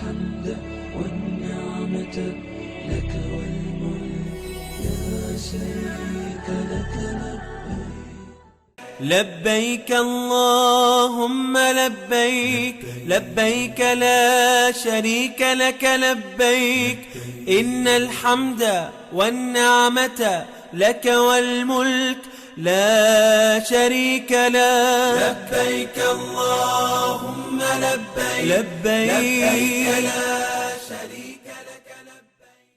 الحمد والنعمة لك والملك لا شريك لك لبيك اللهم لبيك لبيك لا شريك لك لبيك إن الحمد والنعمة لك والملك لا شريك لك. لبيك اللهم لبيك لبيك لا شريك لك لبيك.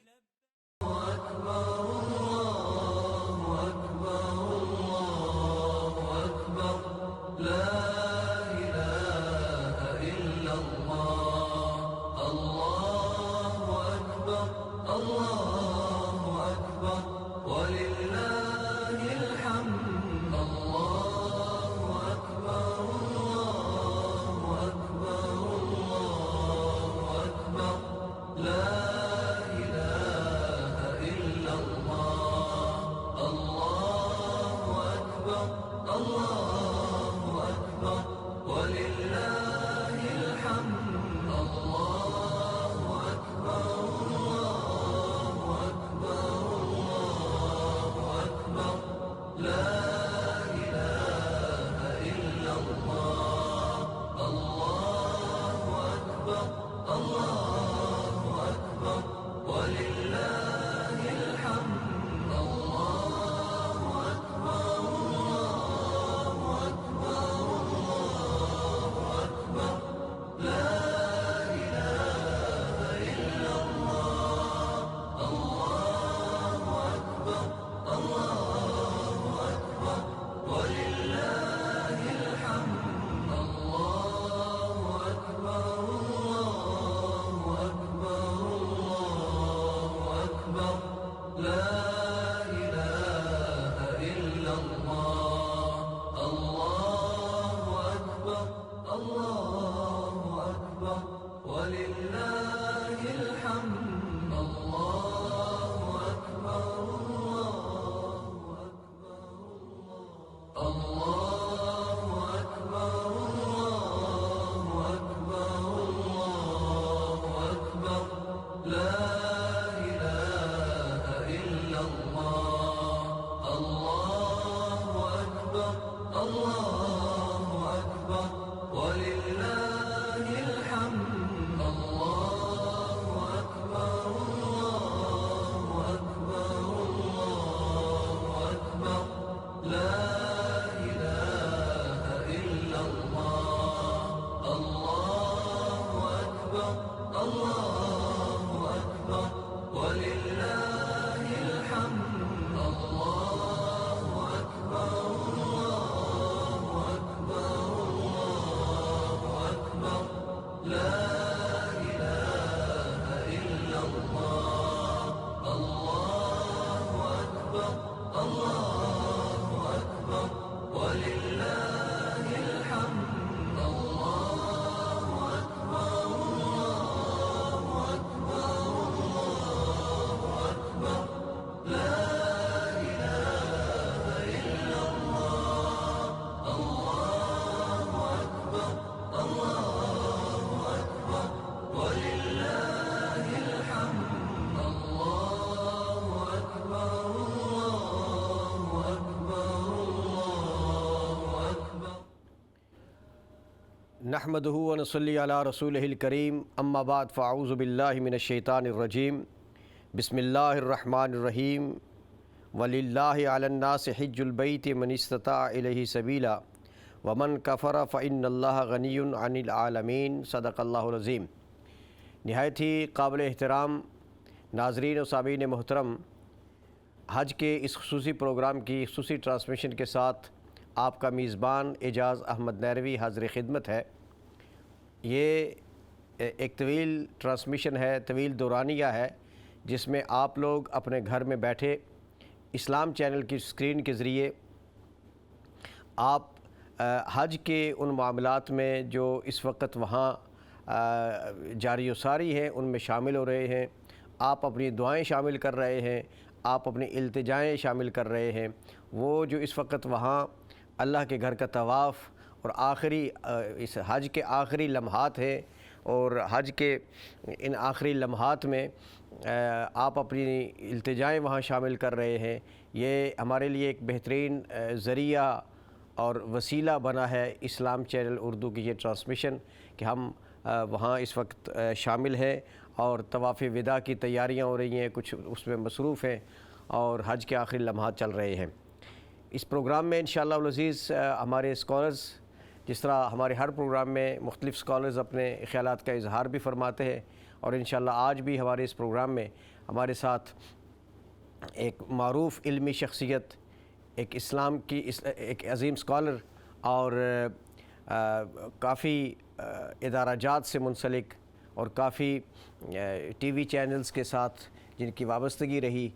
نحمدہ ونصلی علی رسولہ الکریم اما بعد فاعوذ باللہ من الشیطان الرجیم بسم اللہ الرحمن الرحیم وللہ علی الناس حج البیت من استطاع الیہ سبیلا ومن کفر فإن اللہ غنی عن العالمین صدق اللہ العظیم۔ نہایت ہی قابل احترام ناظرین و سامعین محترم، حج کے اس خصوصی پروگرام کی خصوصی ٹرانسمیشن کے ساتھ آپ کا میزبان اعجاز احمد نیروی حاضر خدمت ہے۔ یہ ایک طویل ٹرانسمیشن ہے، طویل دورانیہ ہے، جس میں آپ لوگ اپنے گھر میں بیٹھے اسلام چینل کی اسکرین کے ذریعے آپ حج کے ان معاملات میں جو اس وقت وہاں جاری و ساری ہیں ان میں شامل ہو رہے ہیں، آپ اپنی دعائیں شامل کر رہے ہیں، آپ اپنی التجائیں شامل کر رہے ہیں۔ وہ جو اس وقت وہاں اللہ کے گھر کا طواف اور آخری اس حج کے آخری لمحات ہیں، اور حج کے ان آخری لمحات میں آپ اپنی التجائیں وہاں شامل کر رہے ہیں، یہ ہمارے لیے ایک بہترین ذریعہ اور وسیلہ بنا ہے اسلام چینل اردو کی یہ ٹرانسمیشن کہ ہم وہاں اس وقت شامل ہیں اور طواف وداع کی تیاریاں ہو رہی ہیں، کچھ اس میں مصروف ہیں اور حج کے آخری لمحات چل رہے ہیں۔ اس پروگرام میں انشاءاللہ العزیز ہمارے اسکالرز جس طرح ہمارے ہر پروگرام میں مختلف اسکالرز اپنے خیالات کا اظہار بھی فرماتے ہیں، اور انشاءاللہ آج بھی ہمارے اس پروگرام میں ہمارے ساتھ ایک معروف علمی شخصیت، ایک اسلام کی ایک عظیم اسکالر اور کافی ادارہ جات سے منسلک اور کافی ٹی وی چینلز کے ساتھ جن کی وابستگی رہی،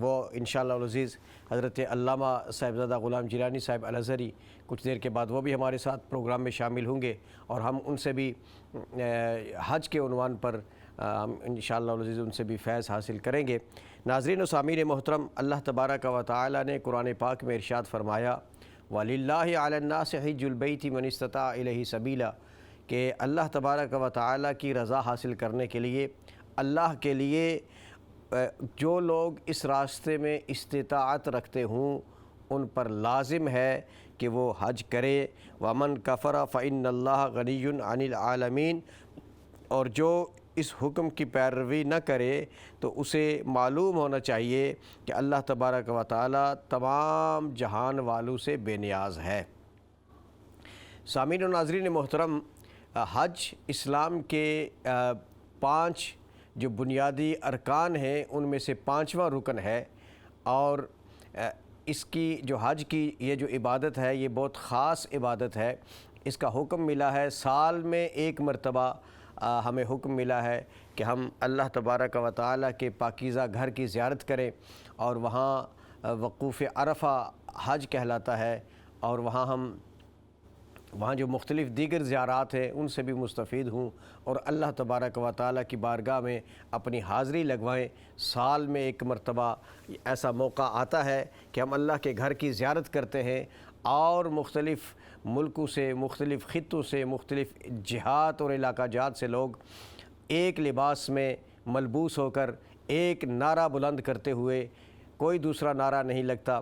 وہ انشاءاللہ العزیز حضرت علامہ صاحبزادہ غلام جیلانی صاحب الازہری کچھ دیر کے بعد وہ بھی ہمارے ساتھ پروگرام میں شامل ہوں گے، اور ہم ان سے بھی حج کے عنوان پر ہم انشاءاللہ العزیز ان سے بھی فیض حاصل کریں گے۔ ناظرین و سامعین محترم، اللہ تبارک و تعالی نے قرآن پاک میں ارشاد فرمایا وَلِلَّهِ عَلَى النَّاسِ حِجُّ الْبَيْتِ مَنِ اسْتَطَاعَ إِلَيْهِ سَبِيلًا، کہ اللہ تبارک و تعالی کی رضا حاصل کرنے کے لیے، اللہ کے لیے جو لوگ اس راستے میں استطاعت رکھتے ہوں ان پر لازم ہے کہ وہ حج کرے۔ وَمَنْ كَفَرَ فَإِنَّ اللَّهَ غَنِيٌّ عَنِ الْعَالَمِينَ، اور جو اس حکم کی پیروی نہ کرے تو اسے معلوم ہونا چاہیے کہ اللہ تبارک و تعالی تمام جہان والوں سے بے نیاز ہے۔ سامعین و ناظرین محترم، حج اسلام کے 5 جو بنیادی ارکان ہیں ان میں سے 5واں رکن ہے، اور اس کی جو حج کی یہ جو عبادت ہے یہ بہت خاص عبادت ہے۔ اس کا حکم ملا ہے سال میں 1 مرتبہ، ہمیں حکم ملا ہے کہ ہم اللہ تبارک و تعالی کے پاکیزہ گھر کی زیارت کریں، اور وہاں وقوف عرفہ حج کہلاتا ہے، اور وہاں جو مختلف دیگر زیارات ہیں ان سے بھی مستفید ہوں، اور اللہ تبارک و تعالی کی بارگاہ میں اپنی حاضری لگوائیں۔ سال میں 1 مرتبہ ایسا موقع آتا ہے کہ ہم اللہ کے گھر کی زیارت کرتے ہیں، اور مختلف ملکوں سے، مختلف خطوں سے، مختلف جہات اور علاقہ جات سے لوگ ایک لباس میں ملبوس ہو کر ایک نعرہ بلند کرتے ہوئے، کوئی دوسرا نعرہ نہیں لگتا،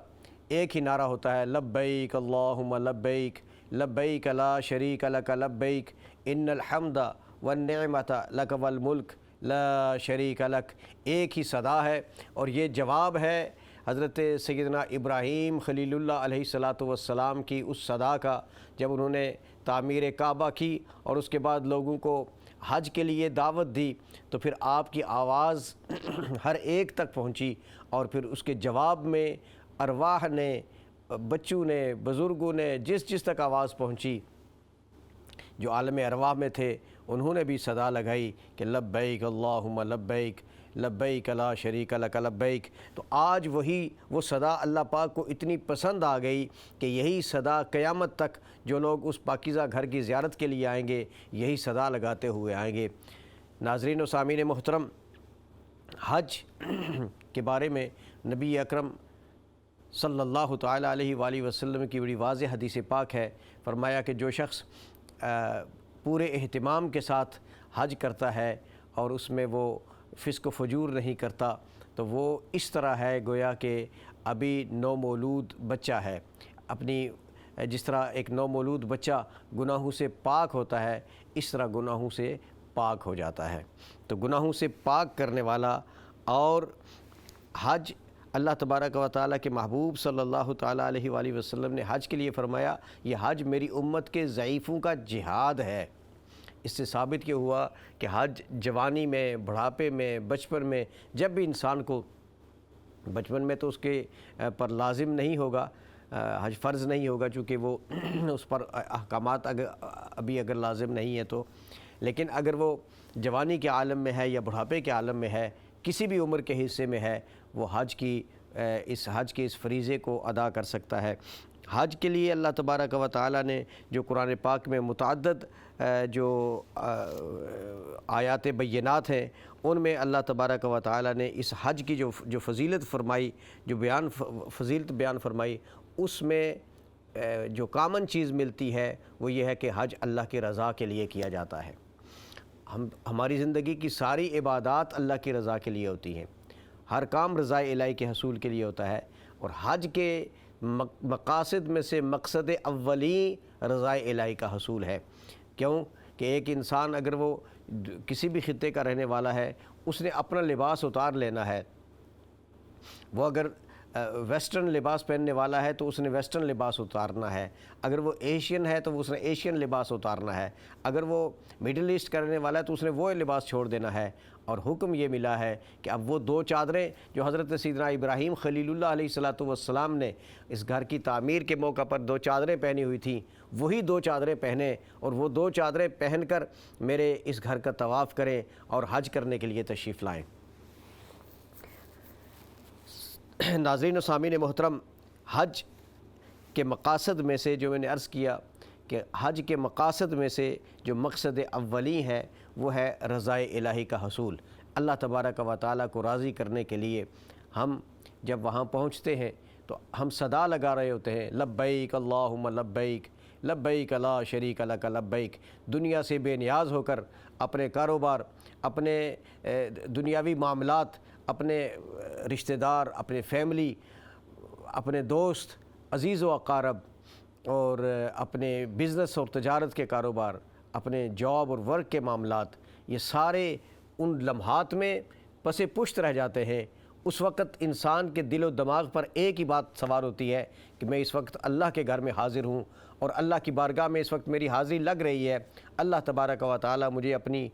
ایک ہی نعرہ ہوتا ہے لبیک اللہم لبیک لبیک لا شریک لک لبیک ان الحمد والنعمت لک والملک لا شریک لک۔ ایک ہی صدا ہے، اور یہ جواب ہے حضرت سیدنا ابراہیم خلیل اللہ علیہ السلام کی اس صدا کا، جب انہوں نے تعمیر کعبہ کی اور اس کے بعد لوگوں کو حج کے لیے دعوت دی، تو پھر آپ کی آواز ہر ایک تک پہنچی، اور پھر اس کے جواب میں ارواح نے، بچوں نے، بزرگوں نے، جس تک آواز پہنچی جو عالم ارواح میں تھے، انہوں نے بھی صدا لگائی کہ لبیک اللہم لبیک لبیک لا شریک لک لبیک۔ تو آج وہ صدا اللہ پاک کو اتنی پسند آ گئی کہ یہی صدا قیامت تک جو لوگ اس پاکیزہ گھر کی زیارت کے لیے آئیں گے یہی صدا لگاتے ہوئے آئیں گے۔ ناظرین و سامعین محترم، حج کے بارے میں نبی اکرم صلی اللہ تعالی علیہ وآلہ وسلم کی بڑی واضح حدیث پاک ہے، فرمایا کہ جو شخص پورے اہتمام کے ساتھ حج کرتا ہے اور اس میں وہ فسق و فجور نہیں کرتا، تو وہ اس طرح ہے گویا کہ ابھی نومولود بچہ ہے۔ جس طرح ایک نومولود بچہ گناہوں سے پاک ہوتا ہے، اس طرح گناہوں سے پاک ہو جاتا ہے۔ تو گناہوں سے پاک کرنے والا، اور حج اللہ تبارک و تعالیٰ کے محبوب صلی اللہ تعالیٰ علیہ وآلہ وسلم نے حج کے لیے فرمایا یہ حج میری امت کے ضعیفوں کا جہاد ہے۔ اس سے ثابت یہ ہوا کہ حج جوانی میں، بڑھاپے میں، بچپن میں، جب بھی انسان کو، بچپن میں تو اس کے پر لازم نہیں ہوگا، حج فرض نہیں ہوگا چونکہ وہ اس پر احکامات ابھی اگر لازم نہیں ہے تو، لیکن اگر وہ جوانی کے عالم میں ہے یا بڑھاپے کے عالم میں ہے، کسی بھی عمر کے حصے میں ہے، وہ حج کے اس فریضے کو ادا کر سکتا ہے۔ حج کے لیے اللہ تبارک و تعالیٰ نے جو قرآن پاک میں متعدد جو آیات بینات ہیں، ان میں اللہ تبارک و تعالیٰ نے اس حج کی جو فضیلت فرمائی، جو فضیلت بیان فرمائی، اس میں جو کامن چیز ملتی ہے وہ یہ ہے کہ حج اللہ کی رضا کے لیے کیا جاتا ہے۔ ہماری زندگی کی ساری عبادات اللہ کی رضا کے لیے ہوتی ہیں، ہر کام رضا الہی کے حصول کے لیے ہوتا ہے، اور حج کے مقاصد میں سے مقصد اولی رضا الہی کا حصول ہے۔ کیوں کہ ایک انسان اگر وہ کسی بھی خطے کا رہنے والا ہے، اس نے اپنا لباس اتار لینا ہے۔ وہ اگر ویسٹرن لباس پہننے والا ہے تو اس نے ویسٹرن لباس اتارنا ہے، اگر وہ ایشین ہے تو اس نے ایشین لباس اتارنا ہے، اگر وہ مڈل ایسٹ کا رہنے والا ہے تو اس نے وہ لباس چھوڑ دینا ہے۔ اور حکم یہ ملا ہے کہ اب وہ 2 چادریں جو حضرت سیدنا ابراہیم خلیل اللہ علیہ السلام نے اس گھر کی تعمیر کے موقع پر 2 چادریں پہنی ہوئی تھیں، وہی 2 چادریں پہنیں اور وہ 2 چادریں پہن کر میرے اس گھر کا طواف کریں اور حج کرنے کے لیے تشریف لائیں۔ ناظرین و سامعین محترم، حج کے مقاصد میں سے جو میں نے عرض کیا کہ حج کے مقاصد میں سے جو مقصد اولی ہے وہ ہے رضا الہی کا حصول۔ اللہ تبارک و تعالیٰ کو راضی کرنے کے لیے ہم جب وہاں پہنچتے ہیں تو ہم صدا لگا رہے ہوتے ہیں، لبیک اللہم لبیک لبیک لا شریک لک لبیک، دنیا سے بے نیاز ہو کر اپنے کاروبار، اپنے دنیاوی معاملات، اپنے رشتہ دار، اپنے فیملی، اپنے دوست، عزیز و اقارب، اور اپنے بزنس اور تجارت کے کاروبار، اپنے جاب اور ورک کے معاملات، یہ سارے ان لمحات میں پس پشت رہ جاتے ہیں۔ اس وقت انسان کے دل و دماغ پر ایک ہی بات سوار ہوتی ہے کہ میں اس وقت اللہ کے گھر میں حاضر ہوں اور اللہ کی بارگاہ میں اس وقت میری حاضری لگ رہی ہے۔ اللہ تبارک و تعالیٰ مجھے اپنی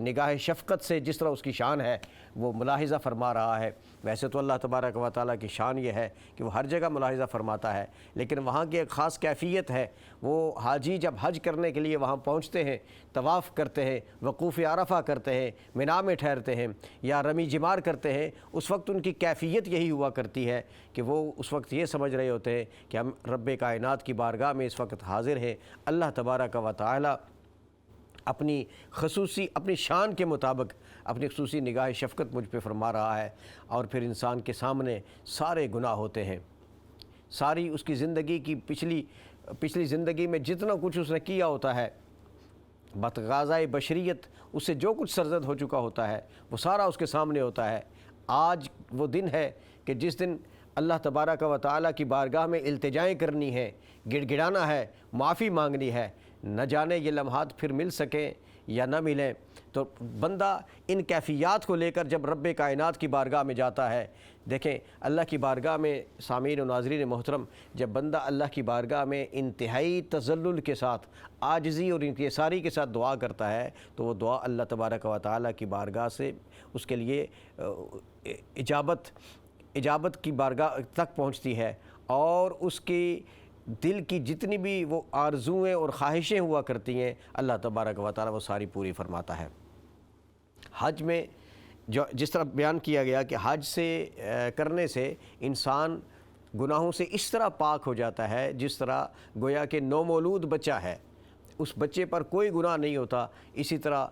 نگاہ شفقت سے جس طرح اس کی شان ہے وہ ملاحظہ فرما رہا ہے۔ ویسے تو اللہ تبارک و تعالیٰ کی شان یہ ہے کہ وہ ہر جگہ ملاحظہ فرماتا ہے، لیکن وہاں کی ایک خاص کیفیت ہے۔ وہ حاجی جب حج کرنے کے لیے وہاں پہنچتے ہیں، طواف کرتے ہیں، وقوف عرفہ کرتے ہیں، مینا میں ٹھہرتے ہیں یا رمی جمار کرتے ہیں، اس وقت ان کی کیفیت یہی ہوا کرتی ہے کہ وہ اس وقت یہ سمجھ رہے ہوتے ہیں کہ ہم رب کائنات کی بارگاہ میں اس وقت حاضر ہیں۔ اللہ تبارک و تعالیٰ اپنی شان کے مطابق اپنی خصوصی نگاہ شفقت مجھ پہ فرما رہا ہے، اور پھر انسان کے سامنے سارے گناہ ہوتے ہیں، ساری اس کی زندگی کی پچھلی زندگی میں جتنا کچھ اس نے کیا ہوتا ہے، بتغاضۂ بشریت اس سے جو کچھ سرزد ہو چکا ہوتا ہے وہ سارا اس کے سامنے ہوتا ہے۔ آج وہ دن ہے کہ جس دن اللہ تبارک و تعالیٰ کی بارگاہ میں التجائیں کرنی ہے، گڑ گڑانا ہے، معافی مانگنی ہے۔ نہ جانے یہ لمحات پھر مل سکیں یا نہ ملیں، تو بندہ ان کیفیات کو لے کر جب رب کائنات کی بارگاہ میں جاتا ہے، دیکھیں اللہ کی بارگاہ میں سامعین و ناظرین محترم، جب بندہ اللہ کی بارگاہ میں انتہائی تذلل کے ساتھ، عاجزی اور انکساری کے ساتھ دعا کرتا ہے تو وہ دعا اللہ تبارک و تعالیٰ کی بارگاہ سے اس کے لیے اجابت کی بارگاہ تک پہنچتی ہے، اور اس کی دل کی جتنی بھی وہ آرزویں اور خواہشیں ہوا کرتی ہیں اللہ تبارک و تعالیٰ وہ ساری پوری فرماتا ہے۔ حج میں جس طرح بیان کیا گیا کہ حج سے کرنے سے انسان گناہوں سے اس طرح پاک ہو جاتا ہے جس طرح گویا کہ نومولود بچہ ہے، اس بچے پر کوئی گناہ نہیں ہوتا۔ اسی طرح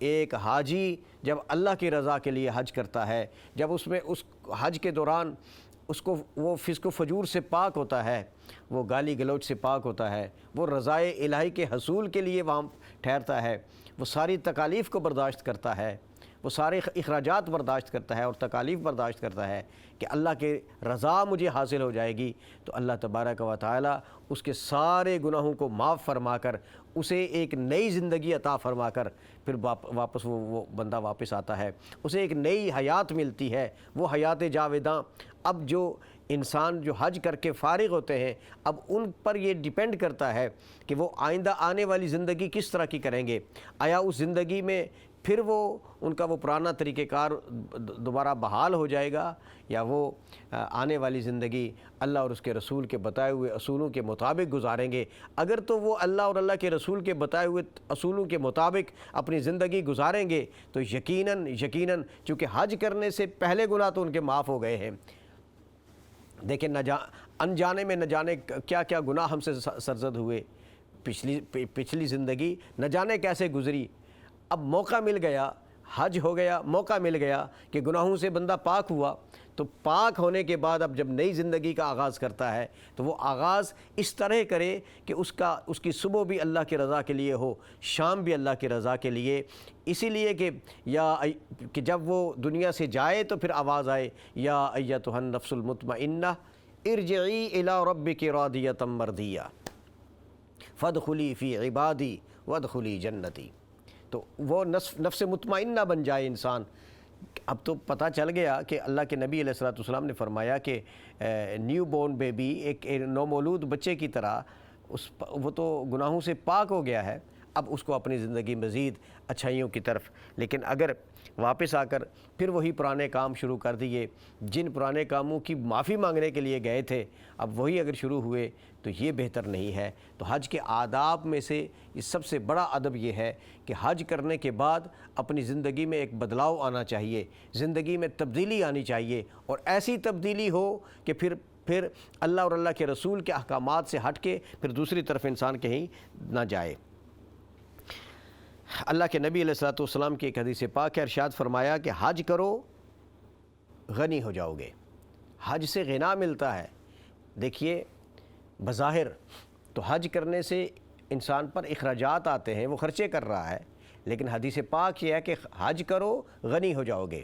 ایک حاجی جب اللہ کی رضا کے لیے حج کرتا ہے، جب اس حج کے دوران اس کو وہ فسق و فجور سے پاک ہوتا ہے، وہ گالی گلوچ سے پاک ہوتا ہے، وہ رضائے الہی کے حصول کے لیے وہاں ٹھہرتا ہے، وہ ساری تکالیف کو برداشت کرتا ہے، وہ سارے اخراجات برداشت کرتا ہے اور تکالیف برداشت کرتا ہے کہ اللہ کے رضا مجھے حاصل ہو جائے گی، تو اللہ تبارک و تعالیٰ اس کے سارے گناہوں کو معاف فرما کر اسے ایک نئی زندگی عطا فرما کر پھر واپس وہ بندہ واپس آتا ہے، اسے ایک نئی حیات ملتی ہے، وہ حیات جاوداں۔ اب جو انسان جو حج کر کے فارغ ہوتے ہیں، اب ان پر یہ ڈیپینڈ کرتا ہے کہ وہ آئندہ آنے والی زندگی کس طرح کی کریں گے۔ آیا اس زندگی میں پھر ان کا وہ پرانا طریقہ کار دوبارہ بحال ہو جائے گا، یا وہ آنے والی زندگی اللہ اور اس کے رسول کے بتائے ہوئے اصولوں کے مطابق گزاریں گے۔ اگر تو وہ اللہ اور اللہ کے رسول کے بتائے ہوئے اصولوں کے مطابق اپنی زندگی گزاریں گے تو یقیناً چونکہ حج کرنے سے پہلے گناہ تو ان کے معاف ہو گئے ہیں۔ دیکھیں انجانے میں نہ جانے کیا کیا گناہ ہم سے سرزد ہوئے، پچھلی زندگی نہ جانے کیسے گزری۔ اب موقع مل گیا حج ہو گیا، موقع مل گیا کہ گناہوں سے بندہ پاک ہوا، تو پاک ہونے کے بعد اب جب نئی زندگی کا آغاز کرتا ہے تو وہ آغاز اس طرح کرے کہ اس کی صبح بھی اللہ کی رضا کے لیے ہو، شام بھی اللہ کی رضا کے لیے، اسی لیے کہ جب وہ دنیا سے جائے تو پھر آواز آئے یا ایتھا النفس المطمئنہ ارجعی الی ربک راضیۃ مرضیہ فادخلی فی عبادی وادخلی جنتی۔ تو وہ نفس مطمئنہ بن جائے انسان۔ اب تو پتہ چل گیا کہ اللہ کے نبی علیہ السلام نے فرمایا کہ نیو بورن بیبی، ایک نومولود بچے کی طرح وہ تو گناہوں سے پاک ہو گیا ہے، اب اس کو اپنی زندگی مزید اچھائیوں کی طرف، لیکن اگر واپس آ کر پھر وہی پرانے کام شروع کر دیے، جن پرانے کاموں کی معافی مانگنے کے لیے گئے تھے اب وہی اگر شروع ہوئے تو یہ بہتر نہیں ہے۔ تو حج کے آداب میں سے یہ سب سے بڑا ادب یہ ہے کہ حج کرنے کے بعد اپنی زندگی میں ایک بدلاؤ آنا چاہیے، زندگی میں تبدیلی آنی چاہیے، اور ایسی تبدیلی ہو کہ پھر اللہ اور اللہ کے رسول کے احکامات سے ہٹ کے پھر دوسری طرف انسان کہیں نہ جائے۔ اللہ کے نبی علیہ السلام کی ایک حدیث پاک ہے، ارشاد فرمایا کہ حج کرو غنی ہو جاؤ گے۔ حج سے غنا ملتا ہے۔ دیکھیے بظاہر تو حج کرنے سے انسان پر اخراجات آتے ہیں، وہ خرچے کر رہا ہے، لیکن حدیث پاک یہ ہے کہ حج کرو غنی ہو جاؤ گے۔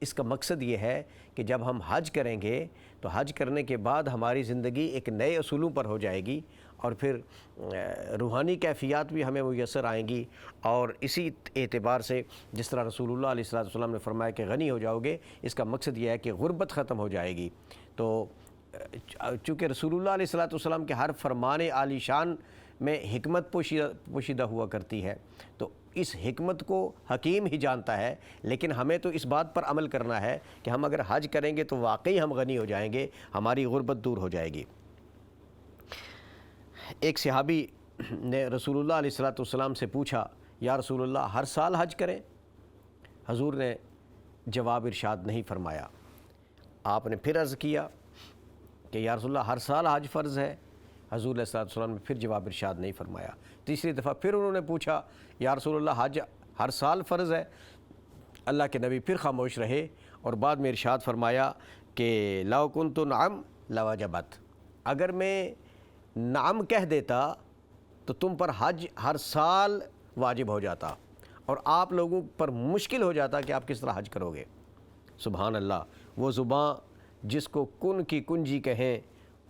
اس کا مقصد یہ ہے کہ جب ہم حج کریں گے تو حج کرنے کے بعد ہماری زندگی ایک نئے اصولوں پر ہو جائے گی، اور پھر روحانی کیفیات بھی ہمیں میسر آئیں گی۔ اور اسی اعتبار سے جس طرح رسول اللہ علیہ السلام نے فرمایا کہ غنی ہو جاؤ گے، اس کا مقصد یہ ہے کہ غربت ختم ہو جائے گی۔ تو چونکہ رسول اللہ علیہ السلام کے ہر فرمان عالی شان میں حکمت پوشیدہ ہوا کرتی ہے، تو اس حکمت کو حکیم ہی جانتا ہے، لیکن ہمیں تو اس بات پر عمل کرنا ہے کہ ہم اگر حج کریں گے تو واقعی ہم غنی ہو جائیں گے، ہماری غربت دور ہو جائے گی۔ ایک صحابی نے رسول اللہ علیہ السلام سے پوچھا، یا رسول اللہ ہر سال حج کریں؟ حضور نے جواب ارشاد نہیں فرمایا۔ آپ نے پھر عرض کیا کہ یا رسول اللہ ہر سال حج فرض ہے؟ حضور علیہ السلام نے پھر جواب ارشاد نہیں فرمایا۔ تیسری دفعہ پھر انہوں نے پوچھا، یا رسول اللہ حج ہر سال فرض ہے؟ اللہ کے نبی پھر خاموش رہے، اور بعد میں ارشاد فرمایا کہ لو کنت نعم لوجبت، اگر میں نعم کہہ دیتا تو تم پر حج ہر سال واجب ہو جاتا، اور آپ لوگوں پر مشکل ہو جاتا کہ آپ کس طرح حج کرو گے۔ سبحان اللہ، وہ زباں جس کو کن کی کنجی کہیں،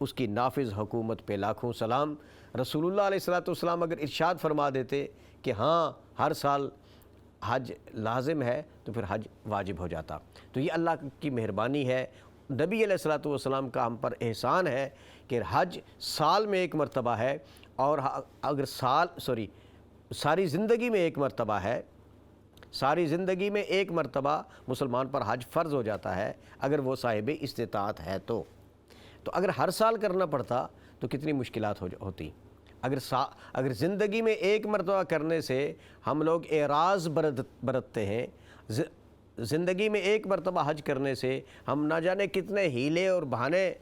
اس کی نافذ حکومت پہ لاکھوں سلام۔ رسول اللہ علیہ السلام اگر ارشاد فرما دیتے کہ ہاں ہر سال حج لازم ہے تو پھر حج واجب ہو جاتا۔ تو یہ اللہ کی مہربانی ہے، نبی علیہ السلام کا ہم پر احسان ہے کہ حج سال میں ایک مرتبہ ہے، اور اگر ساری زندگی میں ایک مرتبہ ہے، ساری زندگی میں ایک مرتبہ مسلمان پر حج فرض ہو جاتا ہے اگر وہ صاحب استطاعت ہے تو اگر ہر سال کرنا پڑتا تو کتنی مشکلات ہوتی۔ اگر زندگی میں ایک مرتبہ کرنے سے ہم لوگ اعراض برتتے ہیں، زندگی میں ایک مرتبہ حج کرنے سے ہم نہ جانے کتنے ہیلے اور بہانے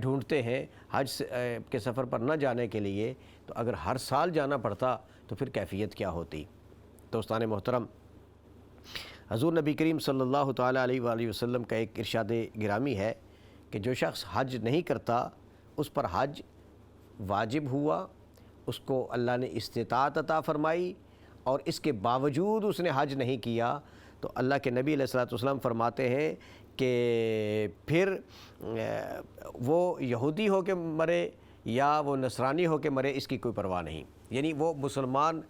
ڈھونڈتے ہیں حج کے سفر پر نہ جانے کے لیے، تو اگر ہر سال جانا پڑتا تو پھر کیفیت کیا ہوتی۔ دوستان محترم، حضور نبی کریم صلی اللہ تعالیٰ علیہ وآلہ وسلم کا ایک ارشاد گرامی ہے کہ جو شخص حج نہیں کرتا اس پر حج واجب ہوا، اس کو اللہ نے استطاعت عطا فرمائی، اور اس کے باوجود اس نے حج نہیں کیا تو اللہ کے نبی علیہ السلام فرماتے ہیں کہ پھر وہ یہودی ہو کے مرے یا وہ نصرانی ہو کے مرے، اس کی کوئی پرواہ نہیں، یعنی وہ مسلمان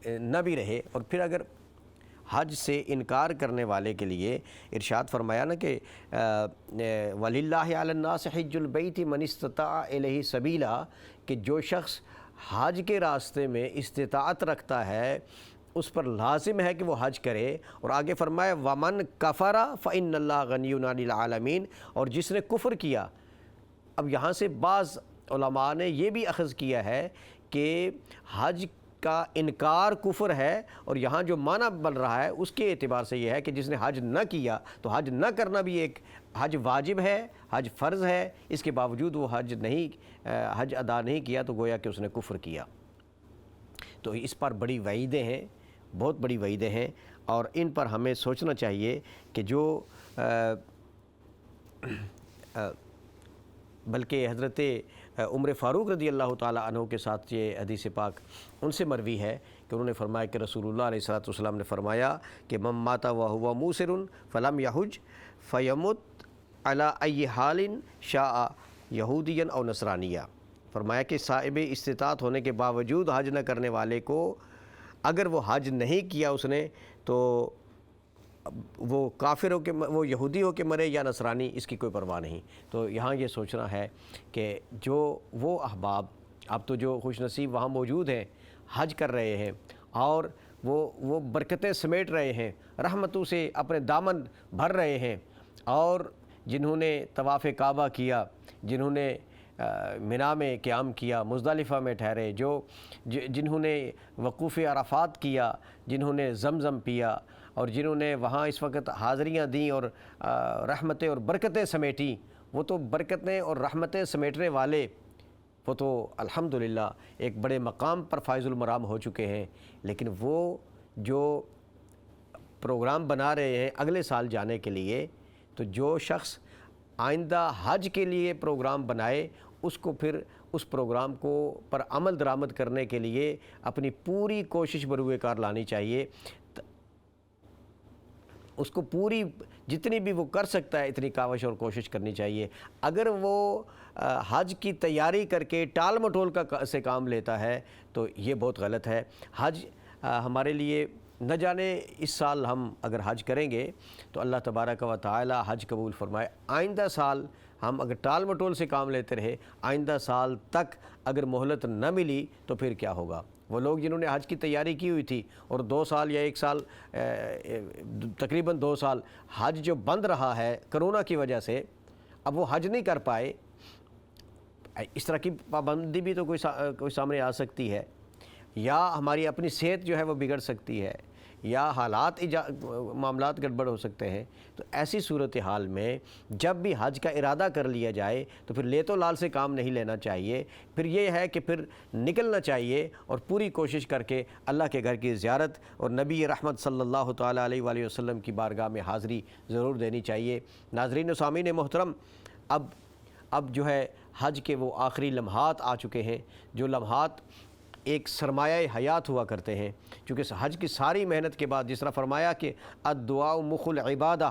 نہ بھی رہے۔ اور پھر اگر حج سے انکار کرنے والے کے لیے ارشاد فرمایا نا کہ وَلِلَّهِ عَلَى النَّاسِ حِجُّ الْبَيْتِ مَنِ اسْتَطَاعَ إِلَيْهِ سَبِيلًا، کہ جو شخص حج کے راستے میں استطاعت رکھتا ہے اس پر لازم ہے کہ وہ حج کرے، اور آگے فرمایا وَمَنْ كَفَرَ فَإِنَّ اللَّهَ غَنِيٌّ عَنِ الْعَالَمِينَ، اور جس نے کفر کیا۔ اب یہاں سے بعض علماء نے یہ بھی اخذ کیا ہے کہ حج کا انکار کفر ہے، اور یہاں جو معنی بن رہا ہے اس کے اعتبار سے یہ ہے کہ جس نے حج نہ کیا تو حج نہ کرنا بھی ایک حج واجب ہے، حج فرض ہے، اس کے باوجود وہ حج ادا نہیں کیا تو گویا کہ اس نے کفر کیا۔ تو اس پر بڑی وعیدیں ہیں، بہت بڑی وعیدیں ہیں، اور ان پر ہمیں سوچنا چاہیے کہ جو بلکہ حضرت عمر فاروق رضی اللہ تعالیٰ عنہ کے ساتھ یہ حدیث پاک ان سے مروی ہے کہ انہوں نے فرمایا کہ رسول اللہ علیہ الصلوۃ والسلام نے فرمایا کہ من مات وهو موسر فلم يحج فيمت على اي حال شاء یہودیا او نصرانیہ. فرمایا کہ صاحب استطاعت ہونے کے باوجود حج نہ کرنے والے کو اگر وہ حج نہیں کیا اس نے تو وہ کافر ہو کے وہ یہودی ہو کے مرے یا نصرانی، اس کی کوئی پرواہ نہیں. تو یہاں یہ سوچنا ہے کہ جو وہ احباب اب تو جو خوش نصیب وہاں موجود ہیں، حج کر رہے ہیں اور وہ برکتیں سمیٹ رہے ہیں، رحمتوں سے اپنے دامن بھر رہے ہیں، اور جنہوں نے طواف کعبہ کیا، جنہوں نے منا میں قیام کیا، مزدلفہ میں ٹھہرے، جنہوں نے وقوف عرفات کیا، جنہوں نے زمزم پیا، اور جنہوں نے وہاں اس وقت حاضریاں دیں اور رحمتیں اور برکتیں سمیٹیں، وہ تو برکتیں اور رحمتیں سمیٹنے والے وہ تو الحمدللہ ایک بڑے مقام پر فائز المرام ہو چکے ہیں. لیکن وہ جو پروگرام بنا رہے ہیں اگلے سال جانے کے لیے، تو جو شخص آئندہ حج کے لیے پروگرام بنائے اس کو پھر اس پروگرام کو پر عمل درآمد کرنے کے لیے اپنی پوری کوشش بروئے کار لانی چاہیے. اس کو پوری جتنی بھی وہ کر سکتا ہے اتنی کاوش اور کوشش کرنی چاہیے. اگر وہ حج کی تیاری کر کے ٹال مٹول سے کام لیتا ہے تو یہ بہت غلط ہے. حج ہمارے لیے نہ جانے اس سال ہم اگر حج کریں گے تو اللہ تبارک و تعالی حج قبول فرمائے. آئندہ سال ہم اگر ٹال مٹول سے کام لیتے رہے، آئندہ سال تک اگر مہلت نہ ملی تو پھر کیا ہوگا؟ وہ لوگ جنہوں نے حج کی تیاری کی ہوئی تھی اور 2 سال یا 1 سال تقریباً 2 سال حج جو بند رہا ہے کرونا کی وجہ سے، اب وہ حج نہیں کر پائے. اس طرح کی پابندی بھی تو کوئی سامنے آ سکتی ہے، یا ہماری اپنی صحت جو ہے وہ بگڑ سکتی ہے، یا حالات معاملات گڑبڑ ہو سکتے ہیں. تو ایسی صورتحال میں جب بھی حج کا ارادہ کر لیا جائے تو پھر لیت و لال سے کام نہیں لینا چاہیے. پھر یہ ہے کہ پھر نکلنا چاہیے اور پوری کوشش کر کے اللہ کے گھر کی زیارت اور نبی رحمت صلی اللہ تعالیٰ علیہ وآلہ وسلم کی بارگاہ میں حاضری ضرور دینی چاہیے. ناظرین و سامعین محترم، اب جو ہے حج کے وہ آخری لمحات آ چکے ہیں، جو لمحات ایک سرمایہ حیات ہوا کرتے ہیں. چونکہ حج کی ساری محنت کے بعد جس طرح فرمایا کہ الدعاء مخ العبادہ،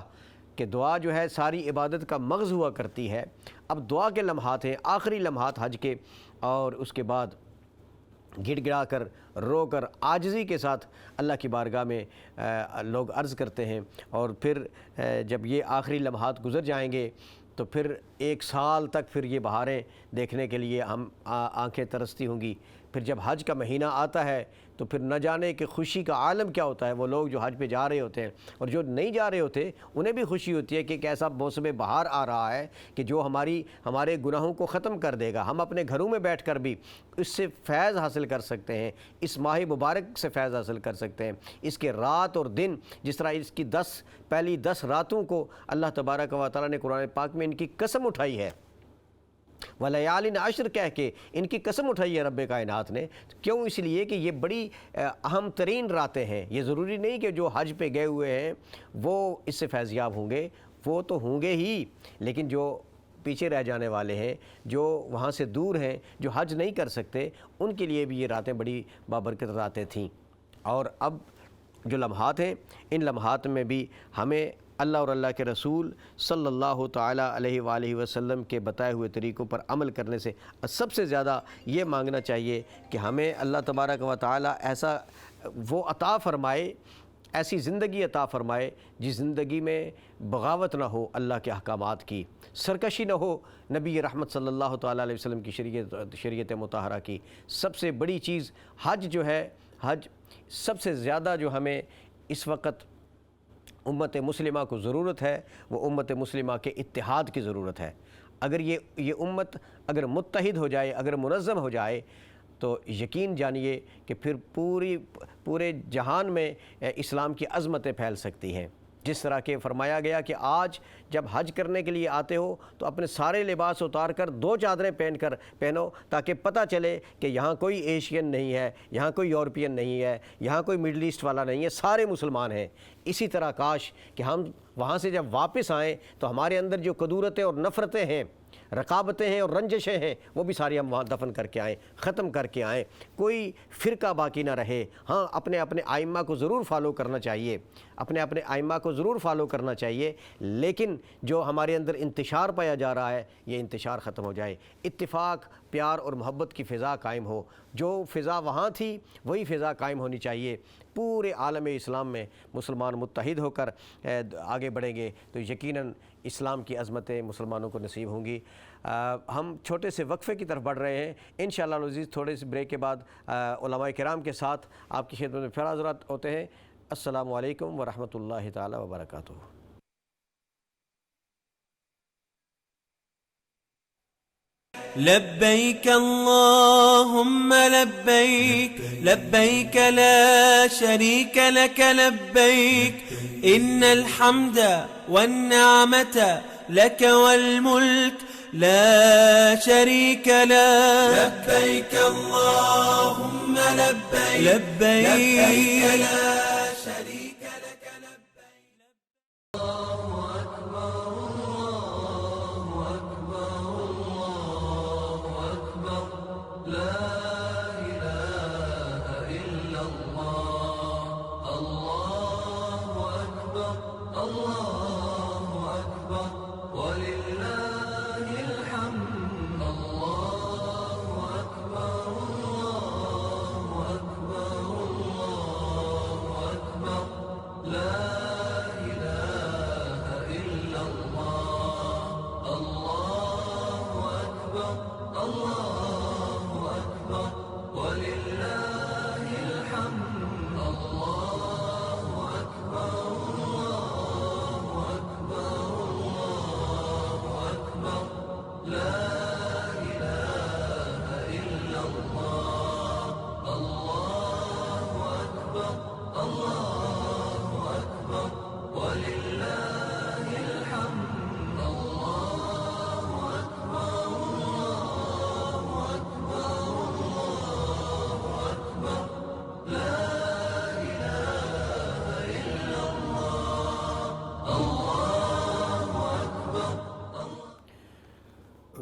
کہ دعا جو ہے ساری عبادت کا مغز ہوا کرتی ہے. اب دعا کے لمحات ہیں، آخری لمحات حج کے، اور اس کے بعد گڑ گڑا کر رو کر عاجزی کے ساتھ اللہ کی بارگاہ میں لوگ عرض کرتے ہیں. اور پھر جب یہ آخری لمحات گزر جائیں گے تو پھر 1 سال تک پھر یہ بہاریں دیکھنے کے لیے ہم آنکھیں ترستی ہوں گی. پھر جب حج کا مہینہ آتا ہے تو پھر نہ جانے کہ خوشی کا عالم کیا ہوتا ہے. وہ لوگ جو حج پہ جا رہے ہوتے ہیں اور جو نہیں جا رہے ہوتے انہیں بھی خوشی ہوتی ہے کہ ایک ایسا موسم بہار آ رہا ہے کہ جو ہمارے گناہوں کو ختم کر دے گا. ہم اپنے گھروں میں بیٹھ کر بھی اس سے فیض حاصل کر سکتے ہیں، اس ماہ مبارک سے فیض حاصل کر سکتے ہیں. اس کے رات اور دن، جس طرح اس کی پہلی 10 راتوں کو اللہ تبارک و تعالیٰ نے قرآن پاک میں ان کی قسم اٹھائی ہے، وَلَيَالٍ عَشْرٍ کہہ کے ان کی قسم اٹھائی ہے رب کائنات نے. کیوں؟ اس لیے کہ یہ بڑی اہم ترین راتیں ہیں. یہ ضروری نہیں کہ جو حج پہ گئے ہوئے ہیں وہ اس سے فیضیاب ہوں گے، وہ تو ہوں گے ہی، لیکن جو پیچھے رہ جانے والے ہیں، جو وہاں سے دور ہیں، جو حج نہیں کر سکتے، ان کے لیے بھی یہ راتیں بڑی بابرکت راتیں تھیں. اور اب جو لمحات ہیں، ان لمحات میں بھی ہمیں اللہ اور اللہ کے رسول صلی اللہ تعالیٰ علیہ وآلہ وسلم کے بتائے ہوئے طریقوں پر عمل کرنے سے سب سے زیادہ یہ مانگنا چاہیے کہ ہمیں اللہ تبارک و تعالیٰ ایسا وہ عطا فرمائے، ایسی زندگی عطا فرمائے جس زندگی میں بغاوت نہ ہو، اللہ کے احکامات کی سرکشی نہ ہو، نبی رحمت صلی اللہ تعالیٰ علیہ وسلم کی شریعت مطہرہ کی. سب سے بڑی چیز حج جو ہے، حج سب سے زیادہ جو ہمیں اس وقت امت مسلمہ کو ضرورت ہے، وہ امت مسلمہ کے اتحاد کی ضرورت ہے. اگر یہ امت اگر متحد ہو جائے، اگر منظم ہو جائے تو یقین جانیے کہ پھر پورے جہان میں اسلام کی عظمتیں پھیل سکتی ہیں. جس طرح کہ فرمایا گیا کہ آج جب حج کرنے کے لیے آتے ہو تو اپنے سارے لباس اتار کر 2 چادریں پہنو تاکہ پتہ چلے کہ یہاں کوئی ایشین نہیں ہے، یہاں کوئی یورپین نہیں ہے، یہاں کوئی مڈل ایسٹ والا نہیں ہے، سارے مسلمان ہیں۔ اسی طرح کاش کہ ہم وہاں سے جب واپس آئیں تو ہمارے اندر جو کدورتیں اور نفرتیں ہیں، رقابتیں ہیں اور رنجشیں ہیں، وہ بھی ساری ہم وہاں دفن کر کے آئیں، ختم کر کے آئیں، کوئی فرقہ باقی نہ رہے۔ ہاں، اپنے ائمہ کو ضرور فالو کرنا چاہیے، اپنے ائمہ کو ضرور فالو کرنا چاہیے، لیکن جو ہمارے اندر انتشار پایا جا رہا ہے یہ انتشار ختم ہو جائے، اتفاق، پیار اور محبت کی فضا قائم ہو۔ جو فضا وہاں تھی وہی فضا قائم ہونی چاہیے۔ پورے عالم اسلام میں مسلمان متحد ہو کر آگے بڑھیں گے تو یقیناً اسلام کی عظمتیں مسلمانوں کو نصیب ہوں گی۔ ہم چھوٹے سے وقفے کی طرف بڑھ رہے ہیں، انشاءاللہ العزیز تھوڑے سے بریک کے بعد علماء کرام کے ساتھ آپ کی خدمت میں پھر حضرات ہوتے ہیں۔ السلام علیکم ورحمۃ اللہ تعالی وبرکاتہ۔ لبيك اللهم لبيك لبيك لا شريك لك لبيك إن الحمد والنعمة لك والملك لا شريك لك لبيك اللهم لبيك لبيك لا شريك لك لبيك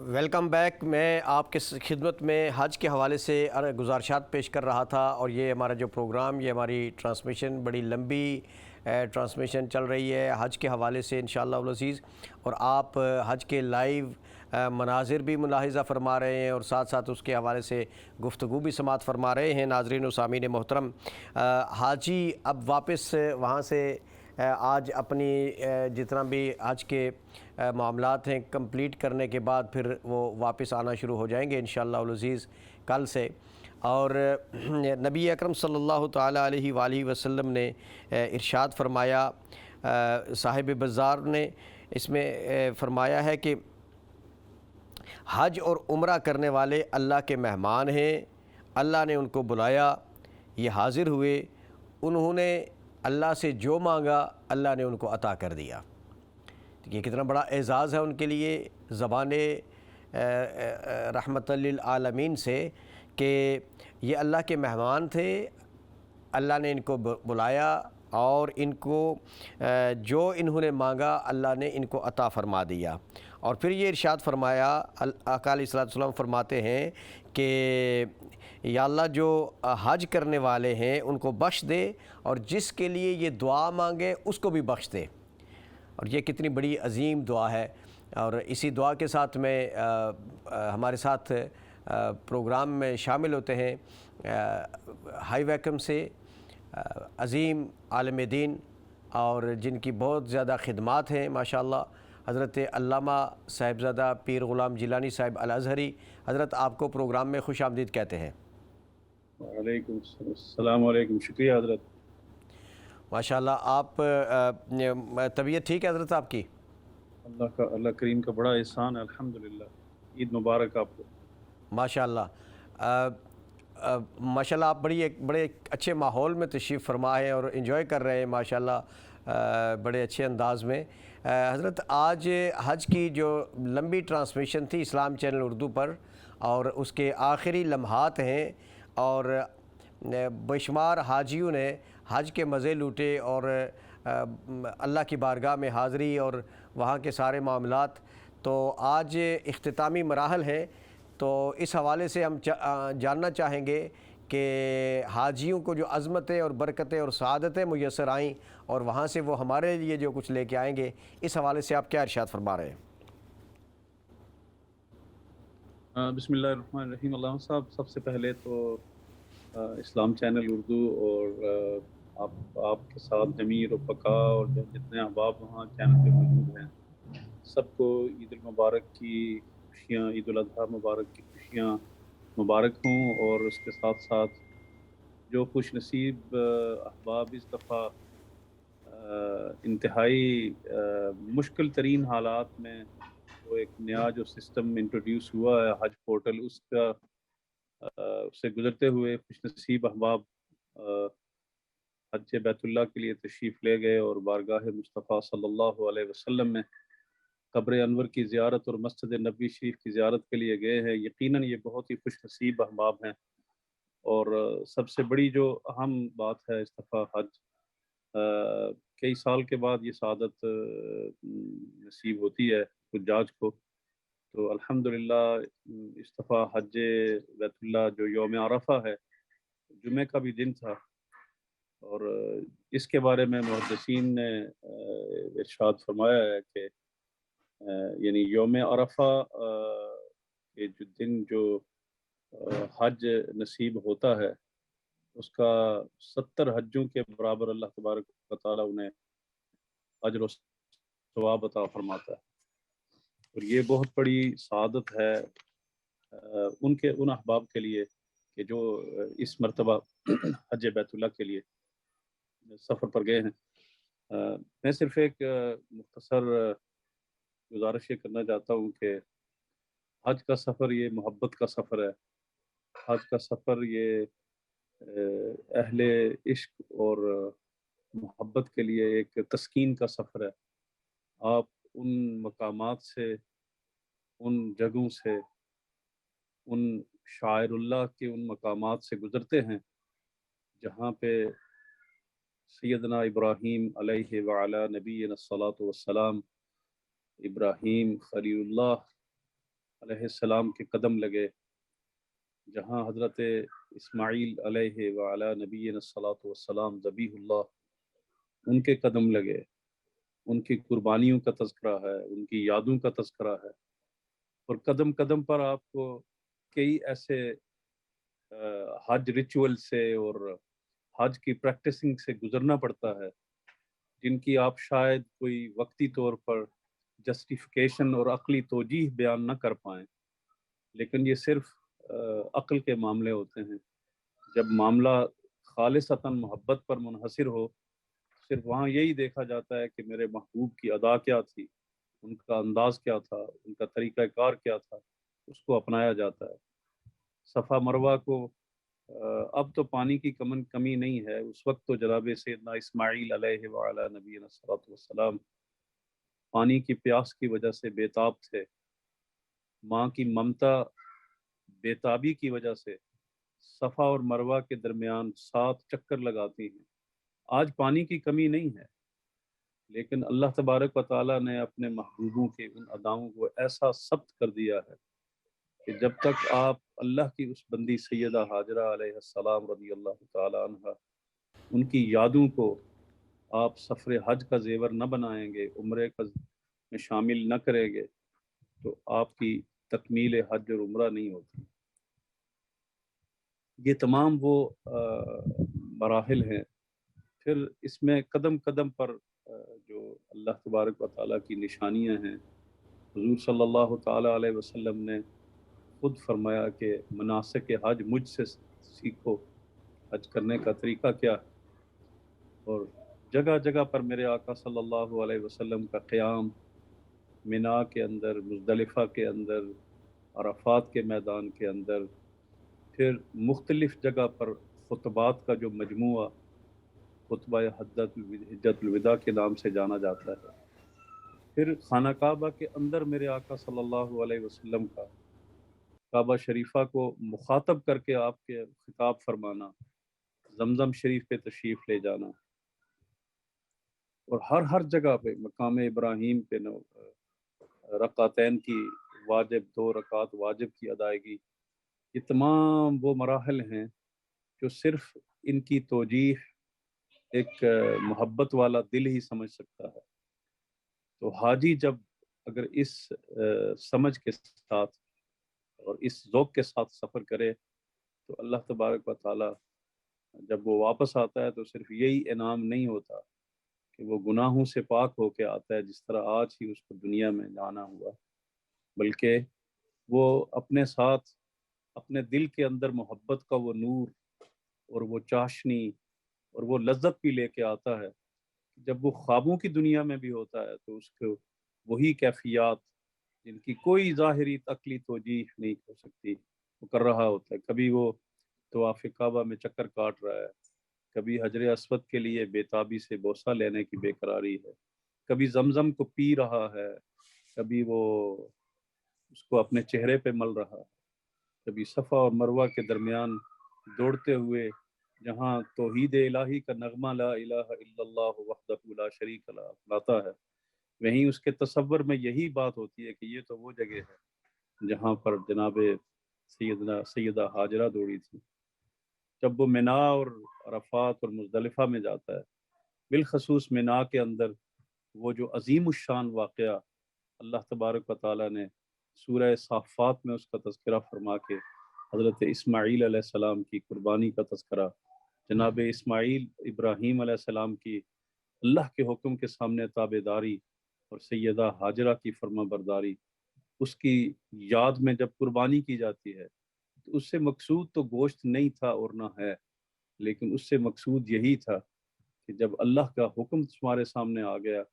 ویلکم بیک۔ میں آپ کے خدمت میں حج کے حوالے سے گزارشات پیش کر رہا تھا، اور یہ ہمارا جو پروگرام، یہ ہماری ٹرانسمیشن بڑی لمبی ٹرانسمیشن چل رہی ہے حج کے حوالے سے انشاءاللہ العزیز، اور آپ حج کے لائیو مناظر بھی ملاحظہ فرما رہے ہیں اور ساتھ ساتھ اس کے حوالے سے گفتگو بھی سماعت فرما رہے ہیں۔ ناظرین و سامعین محترم، حاجی اب واپس وہاں سے آج اپنی جتنا بھی حج کے معاملات ہیں کمپلیٹ کرنے کے بعد پھر وہ واپس آنا شروع ہو جائیں گے انشاءاللہ العزیز کل سے۔ اور نبی اکرم صلی اللہ تعالیٰ علیہ وآلہ وسلم نے ارشاد فرمایا، صاحب بزار نے اس میں فرمایا ہے کہ حج اور عمرہ کرنے والے اللہ کے مہمان ہیں، اللہ نے ان کو بلایا، یہ حاضر ہوئے، انہوں نے اللہ سے جو مانگا اللہ نے ان کو عطا کر دیا۔ یہ کتنا بڑا اعزاز ہے ان کے لیے زبان رحمت للعالمین سے کہ یہ اللہ کے مہمان تھے، اللہ نے ان کو بلایا اور ان کو جو انہوں نے مانگا اللہ نے ان کو عطا فرما دیا۔ اور پھر یہ ارشاد فرمایا، آقا علیہ الصلوۃ والسلام فرماتے ہیں کہ یا اللہ جو حج کرنے والے ہیں ان کو بخش دے، اور جس کے لیے یہ دعا مانگے اس کو بھی بخش دے۔ اور یہ کتنی بڑی عظیم دعا ہے، اور اسی دعا کے ساتھ میں ہمارے ساتھ پروگرام میں شامل ہوتے ہیں ہائی ویکم سے عظیم عالم دین اور جن کی بہت زیادہ خدمات ہیں ماشاءاللہ، حضرت علامہ صاحبزادہ پیر غلام جیلانی صاحب الازہری۔ حضرت آپ کو پروگرام میں خوش آمدید کہتے ہیں۔ وعلیکم السلام علیکم، شکریہ حضرت۔ ماشاءاللہ، آپ طبیعت ٹھیک ہے حضرت آپ کی؟ اللہ کریم کا بڑا احسان ہے، الحمدللہ۔ عید مبارک آپ کو۔ ماشاءاللہ ماشاءاللہ، آپ بڑے اچھے ماحول میں تشریف فرما ہیں اور انجوائے کر رہے ہیں ماشاءاللہ بڑے اچھے انداز میں۔ حضرت آج حج کی جو لمبی ٹرانسمیشن تھی اسلام چینل اردو پر، اور اس کے آخری لمحات ہیں، اور بے شمار حاجیوں نے حج کے مزے لوٹے اور اللہ کی بارگاہ میں حاضری اور وہاں کے سارے معاملات۔ تو آج اختتامی مراحل ہیں، تو اس حوالے سے ہم جاننا چاہیں گے کہ حاجیوں کو جو عظمتیں اور برکتیں اور سعادتیں میسر آئیں اور وہاں سے وہ ہمارے لیے جو کچھ لے کے آئیں گے، اس حوالے سے آپ کیا ارشاد فرما رہے ہیں؟ بسم اللہ الرحمن الرحیم۔ علامہ صاحب، سب سے پہلے تو اسلام چینل اردو اور آپ کے ساتھ جمیر و بقا اور جتنے احباب وہاں چینل پہ موجود ہیں، سب کو عید المبارک کی خوشیاں، عید الاضحیٰ مبارک کی خوشیاں مبارک ہوں۔ اور اس کے ساتھ ساتھ جو خوش نصیب احباب اس دفعہ انتہائی مشکل ترین حالات میں وہ ایک نیا جو سسٹم انٹروڈیوس ہوا ہے حج پورٹل، اس سے گزرتے ہوئے خوش نصیب احباب حج بیت اللہ کے لیے تشریف لے گئے اور بارگاہ مصطفیٰ صلی اللہ علیہ وسلم میں قبر انور کی زیارت اور مسجد نبوی شریف کی زیارت کے لیے گئے ہیں۔ یقیناً یہ بہت ہی خوش نصیب احباب ہیں، اور سب سے بڑی جو اہم بات ہے اس دفعہ حج، کئی سال کے بعد یہ سعادت نصیب ہوتی ہے حجاج کو۔ تو الحمدللہ اس دفعہ حج بیت اللہ جو یوم عرفہ ہے، جمعہ کا بھی دن تھا، اور اس کے بارے میں محدثین نے ارشاد فرمایا ہے کہ یعنی یوم عرفہ کے جو دن جو حج نصیب ہوتا ہے، اس کا 70 حجوں کے برابر اللہ تبارک و تعالیٰ انہیں اجر و ثواب عطا فرماتا ہے۔ اور یہ بہت بڑی سعادت ہے ان احباب کے لیے کہ جو اس مرتبہ حج بیت اللہ کے لیے سفر پر گئے ہیں۔ میں صرف ایک مختصر گزارش یہ کرنا چاہتا ہوں کہ حج کا سفر یہ محبت کا سفر ہے۔ حج کا سفر یہ اہل عشق اور محبت کے لیے ایک تسکین کا سفر ہے۔ آپ ان مقامات سے، ان جگہوں سے، ان شاعر اللہ کے ان مقامات سے گزرتے ہیں جہاں پہ سیدنا ابراہیم علیہ وعلی نبینا الصلاۃ والسلام، ابراہیم خلیل اللہ علیہ السلام کے قدم لگے، جہاں حضرت اسماعیل علیہ وعلی نبینا الصلاۃ والسلام ذبیح اللہ، ان کے قدم لگے، ان کی قربانیوں کا تذکرہ ہے، ان کی یادوں کا تذکرہ ہے۔ اور قدم قدم پر آپ کو کئی ایسے حج ریچول سے اور حج کی پریکٹسنگ سے گزرنا پڑتا ہے جن کی آپ شاید کوئی وقتی طور پر جسٹیفیکیشن اور عقلی توجیہ بیان نہ کر پائیں، لیکن یہ صرف عقل کے معاملے ہوتے ہیں۔ جب معاملہ خالصتاً محبت پر منحصر ہو، صرف وہاں یہی دیکھا جاتا ہے کہ میرے محبوب کی ادا کیا تھی، ان کا انداز کیا تھا، ان کا طریقہ کار کیا تھا، اس کو اپنایا جاتا ہے۔ صفا مروہ کو اب تو پانی کی کمی نہیں ہے، اس وقت تو جناب سیدنا اسماعیل علیہ وعلی نبینا الصلاۃ والسلام پانی کی پیاس کی وجہ سے بے تاب تھے۔ ماں کی ممتا بے تابی کی وجہ سے صفا اور مروہ کے درمیان 7 چکر لگاتی ہیں۔ آج پانی کی کمی نہیں ہے، لیکن اللہ تبارک و تعالیٰ نے اپنے محبوبوں کے ان اداؤں کو ایسا ثبت کر دیا ہے کہ جب تک آپ اللہ کی اس بندی سیدہ ہاجرہ علیہ السلام رضی اللہ تعالیٰ عنہ ان کی یادوں کو آپ سفر حج کا زیور نہ بنائیں گے، عمرے کا میں شامل نہ کریں گے، تو آپ کی تکمیل حج اور عمرہ نہیں ہوتی۔ یہ تمام وہ مراحل ہیں۔ پھر اس میں قدم قدم پر جو اللہ تبارک و تعالیٰ کی نشانیاں ہیں، حضور صلی اللہ تعالیٰ علیہ وسلم نے خود فرمایا کہ مناسک حج مجھ سے سیکھو، حج کرنے کا طریقہ کیا ہے۔ اور جگہ جگہ پر میرے آقا صلی اللہ علیہ وسلم کا قیام، منا کے اندر، مزدلفہ کے اندر، عرفات کے میدان کے اندر، پھر مختلف جگہ پر خطبات کا جو مجموعہ خطبہ حجت الوداع کے نام سے جانا جاتا ہے۔ پھر خانہ کعبہ کے اندر میرے آقا صلی اللہ علیہ وسلم کا کعبہ شریفہ کو مخاطب کر کے آپ کے خطاب فرمانا، زمزم شریف پہ تشریف لے جانا، اور ہر جگہ پہ مقام ابراہیم پہ رکعتین کی واجب 2 رکعت واجب کی ادائیگی، یہ تمام وہ مراحل ہیں جو صرف ان کی توجیہ ایک محبت والا دل ہی سمجھ سکتا ہے۔ تو حاجی جب اگر اس سمجھ کے ساتھ اور اس ذوق کے ساتھ سفر کرے تو اللہ تبارک و تعالی جب وہ واپس آتا ہے تو صرف یہی انعام نہیں ہوتا کہ وہ گناہوں سے پاک ہو کے آتا ہے جس طرح آج ہی اس کو دنیا میں جانا ہوا، بلکہ وہ اپنے ساتھ اپنے دل کے اندر محبت کا وہ نور اور وہ چاشنی اور وہ لذت بھی لے کے آتا ہے۔ جب وہ خوابوں کی دنیا میں بھی ہوتا ہے تو اس کو وہی کیفیات جن کی کوئی ظاہری عقلی توجیہ نہیں ہو سکتی وہ کر رہا ہوتا ہے۔ کبھی وہ طواف کعبہ میں چکر کاٹ رہا ہے، کبھی حجر اسود کے لیے بےتابی سے بوسہ لینے کی بے قراری ہے، کبھی زمزم کو پی رہا ہے، کبھی وہ اس کو اپنے چہرے پہ مل رہا ہے، کبھی صفا اور مروہ کے درمیان دوڑتے ہوئے جہاں توحید الہی کا نغمہ لا الہ الا اللہ وحدہ لا شریک لہ لاتا ہے، وہیں اس کے تصور میں یہی بات ہوتی ہے کہ یہ تو وہ جگہ ہے جہاں پر جناب سیدہ ہاجرہ دوڑی تھی۔ جب وہ منا اور عرفات اور مزدلفہ میں جاتا ہے، بالخصوص منا کے اندر وہ جو عظیم الشان واقعہ اللہ تبارک و تعالیٰ نے سورہ صافات میں اس کا تذکرہ فرما کے حضرت اسماعیل علیہ السلام کی قربانی کا تذکرہ، جناب اسماعیل ابراہیم علیہ السلام کی اللہ کے حکم کے سامنے تابع داری اور سیدہ ہاجرہ کی فرما برداری، اس کی یاد میں جب قربانی کی جاتی ہے تو اس سے مقصود تو گوشت نہیں تھا اور نہ ہے، لیکن اس سے مقصود یہی تھا کہ جب اللہ کا حکم تمہارے سامنے آ گیا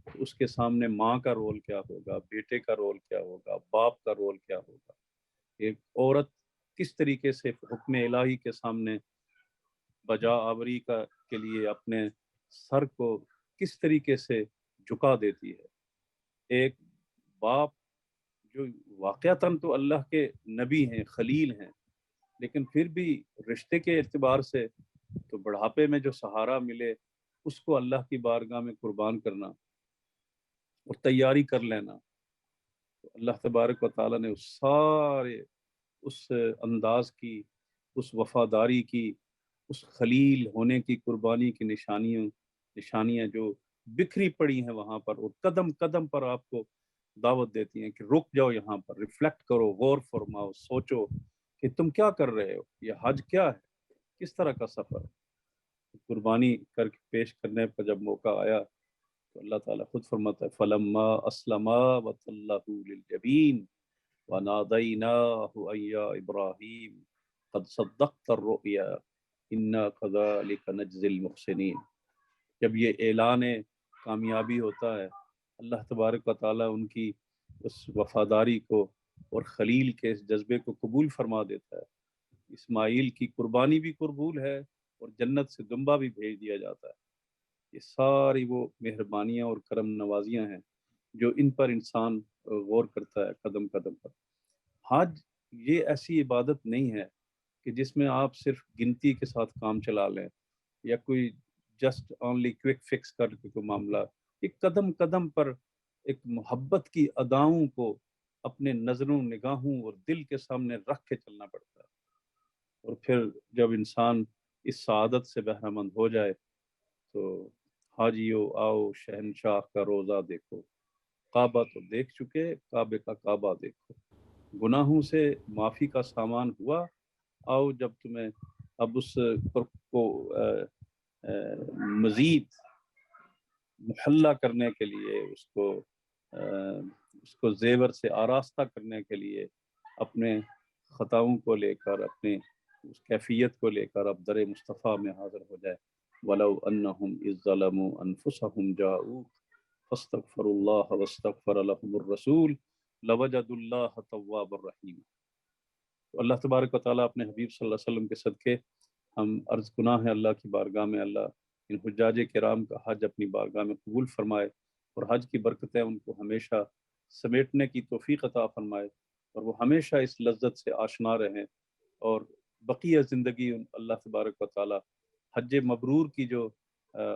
تو اس کے سامنے ماں کا رول کیا ہوگا، بیٹے کا رول کیا ہوگا، باپ کا رول کیا ہوگا، ایک عورت کس طریقے سے حکم الہی کے سامنے بجا آوری کے لیے اپنے سر کو کس طریقے سے جھکا دیتی ہے۔ ایک باپ جو واقعتاً تو اللہ کے نبی ہیں، خلیل ہیں، لیکن پھر بھی رشتے کے اعتبار سے تو بڑھاپے میں جو سہارا ملے اس کو اللہ کی بارگاہ میں قربان کرنا اور تیاری کر لینا، تو اللہ تبارک و تعالیٰ نے اس انداز کی، اس وفاداری کی، اس خلیل ہونے کی قربانی کی نشانیاں جو بکھری پڑی ہیں وہاں پر، اور قدم قدم پر آپ کو دعوت دیتی ہیں کہ رک جاؤ، یہاں پر ریفلیکٹ کرو، غور فرماؤ، سوچو کہ تم کیا کر رہے ہو، یہ حج کیا ہے، کس طرح کا سفر ہے۔ قربانی کر کے پیش کرنے پر جب موقع آیا تو اللہ تعالیٰ خود فرماتا ہے فلما اسلما وتلہ للجبین ونادیناہ ان یا ابراہیم قد صدقت الرؤیا انا کذلک نجزی المحسنین۔ جب یہ اعلان کامیابی ہوتا ہے، اللہ تبارک و تعالیٰ ان کی اس وفاداری کو اور خلیل کے اس جذبے کو قبول فرما دیتا ہے۔ اسماعیل کی قربانی بھی قبول ہے اور جنت سے دمبا بھی بھیج دیا جاتا ہے۔ یہ ساری وہ مہربانیاں اور کرم نوازیاں ہیں جو ان پر انسان غور کرتا ہے قدم قدم پر۔ حج یہ ایسی عبادت نہیں ہے کہ جس میں آپ صرف گنتی کے ساتھ کام چلا لیں یا کوئی جسٹ اونلی کوئک فکس کر کے کوئی معاملہ، ایک قدم قدم پر ایک محبت کی اداؤں کو اپنے نظروں، نگاہوں اور دل کے سامنے رکھ کے چلنا پڑتا ہے، اور پھر جب انسان اس سعادت سے بہرہ مند ہو جائے تو حاجیو آؤ شہنشاہ کا روزہ دیکھو، کعبہ تو دیکھ چکے، کعبے کا کعبہ دیکھو، گناہوں سے معافی کا سامان ہوا، آؤ جب تمہیں اب اس کو مزید محلہ کرنے کے لیے، اس کو زیور سے آراستہ کرنے کے لیے اپنے خطاؤں کو لے کر، اپنے اس کیفیت کو لے کر اب در مصطفیٰ میں حاضر ہو جائے۔ وَلَوْ أَنَّهُمْ إِذ ظَّلَمُوا أَنفُسَهُمْ جَاءُوكَ فَاسْتَغْفَرُوا اللَّهَ وَاسْتَغْفَرَ لَهُمُ الرَّسُولُ لَوَجَدُوا اللَّهَ تَوَّابًا رَحِيمًا۔ تو اللہ تبارک و تعالیٰ اپنے حبیب صلی اللہ علیہ وسلم کے صدقے ہم عرض گناہ ہے اللہ کی بارگاہ میں، اللہ ان حجاج کرام کا حج اپنی بارگاہ میں قبول فرمائے، اور حج کی برکتیں ان کو ہمیشہ سمیٹنے کی توفیق عطا فرمائے، اور وہ ہمیشہ اس لذت سے آشنا رہیں، اور بقیہ زندگی اللہ تبارک و تعالی حج مبرور کی جو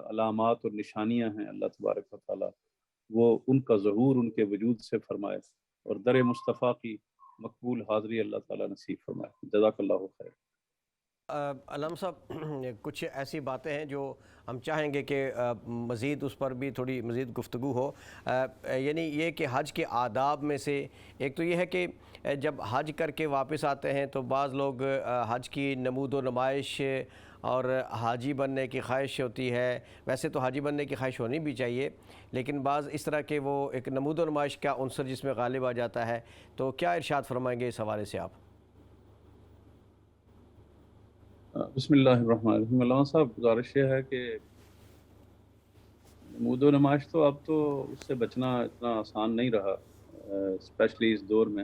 علامات اور نشانیاں ہیں اللہ تبارک و تعالی وہ ان کا ظہور ان کے وجود سے فرمائے، اور در مصطفیٰ کی مقبول حاضری اللہ تعالی نصیب فرمائے۔ جزاک اللہ خیر۔ علامہ صاحب، کچھ ایسی باتیں ہیں جو ہم چاہیں گے کہ مزید اس پر بھی تھوڑی مزید گفتگو ہو، یعنی یہ کہ حج کے آداب میں سے ایک تو یہ ہے کہ جب حج کر کے واپس آتے ہیں تو بعض لوگ حج کی نمود و نمائش اور حاجی بننے کی خواہش ہوتی ہے، ویسے تو حاجی بننے کی خواہش ہونی بھی چاہیے، لیکن بعض اس طرح کے وہ ایک نمود و نمائش کا عنصر جس میں غالب آ جاتا ہے، تو کیا ارشاد فرمائیں گے اس حوالے سے آپ؟ بسم اللہ الرحمن الرحیم۔ علامہ صاحب، گزارش یہ ہے کہ نمود و نمائش تو اب تو اس سے بچنا اتنا آسان نہیں رہا، اسپیشلی اس دور میں،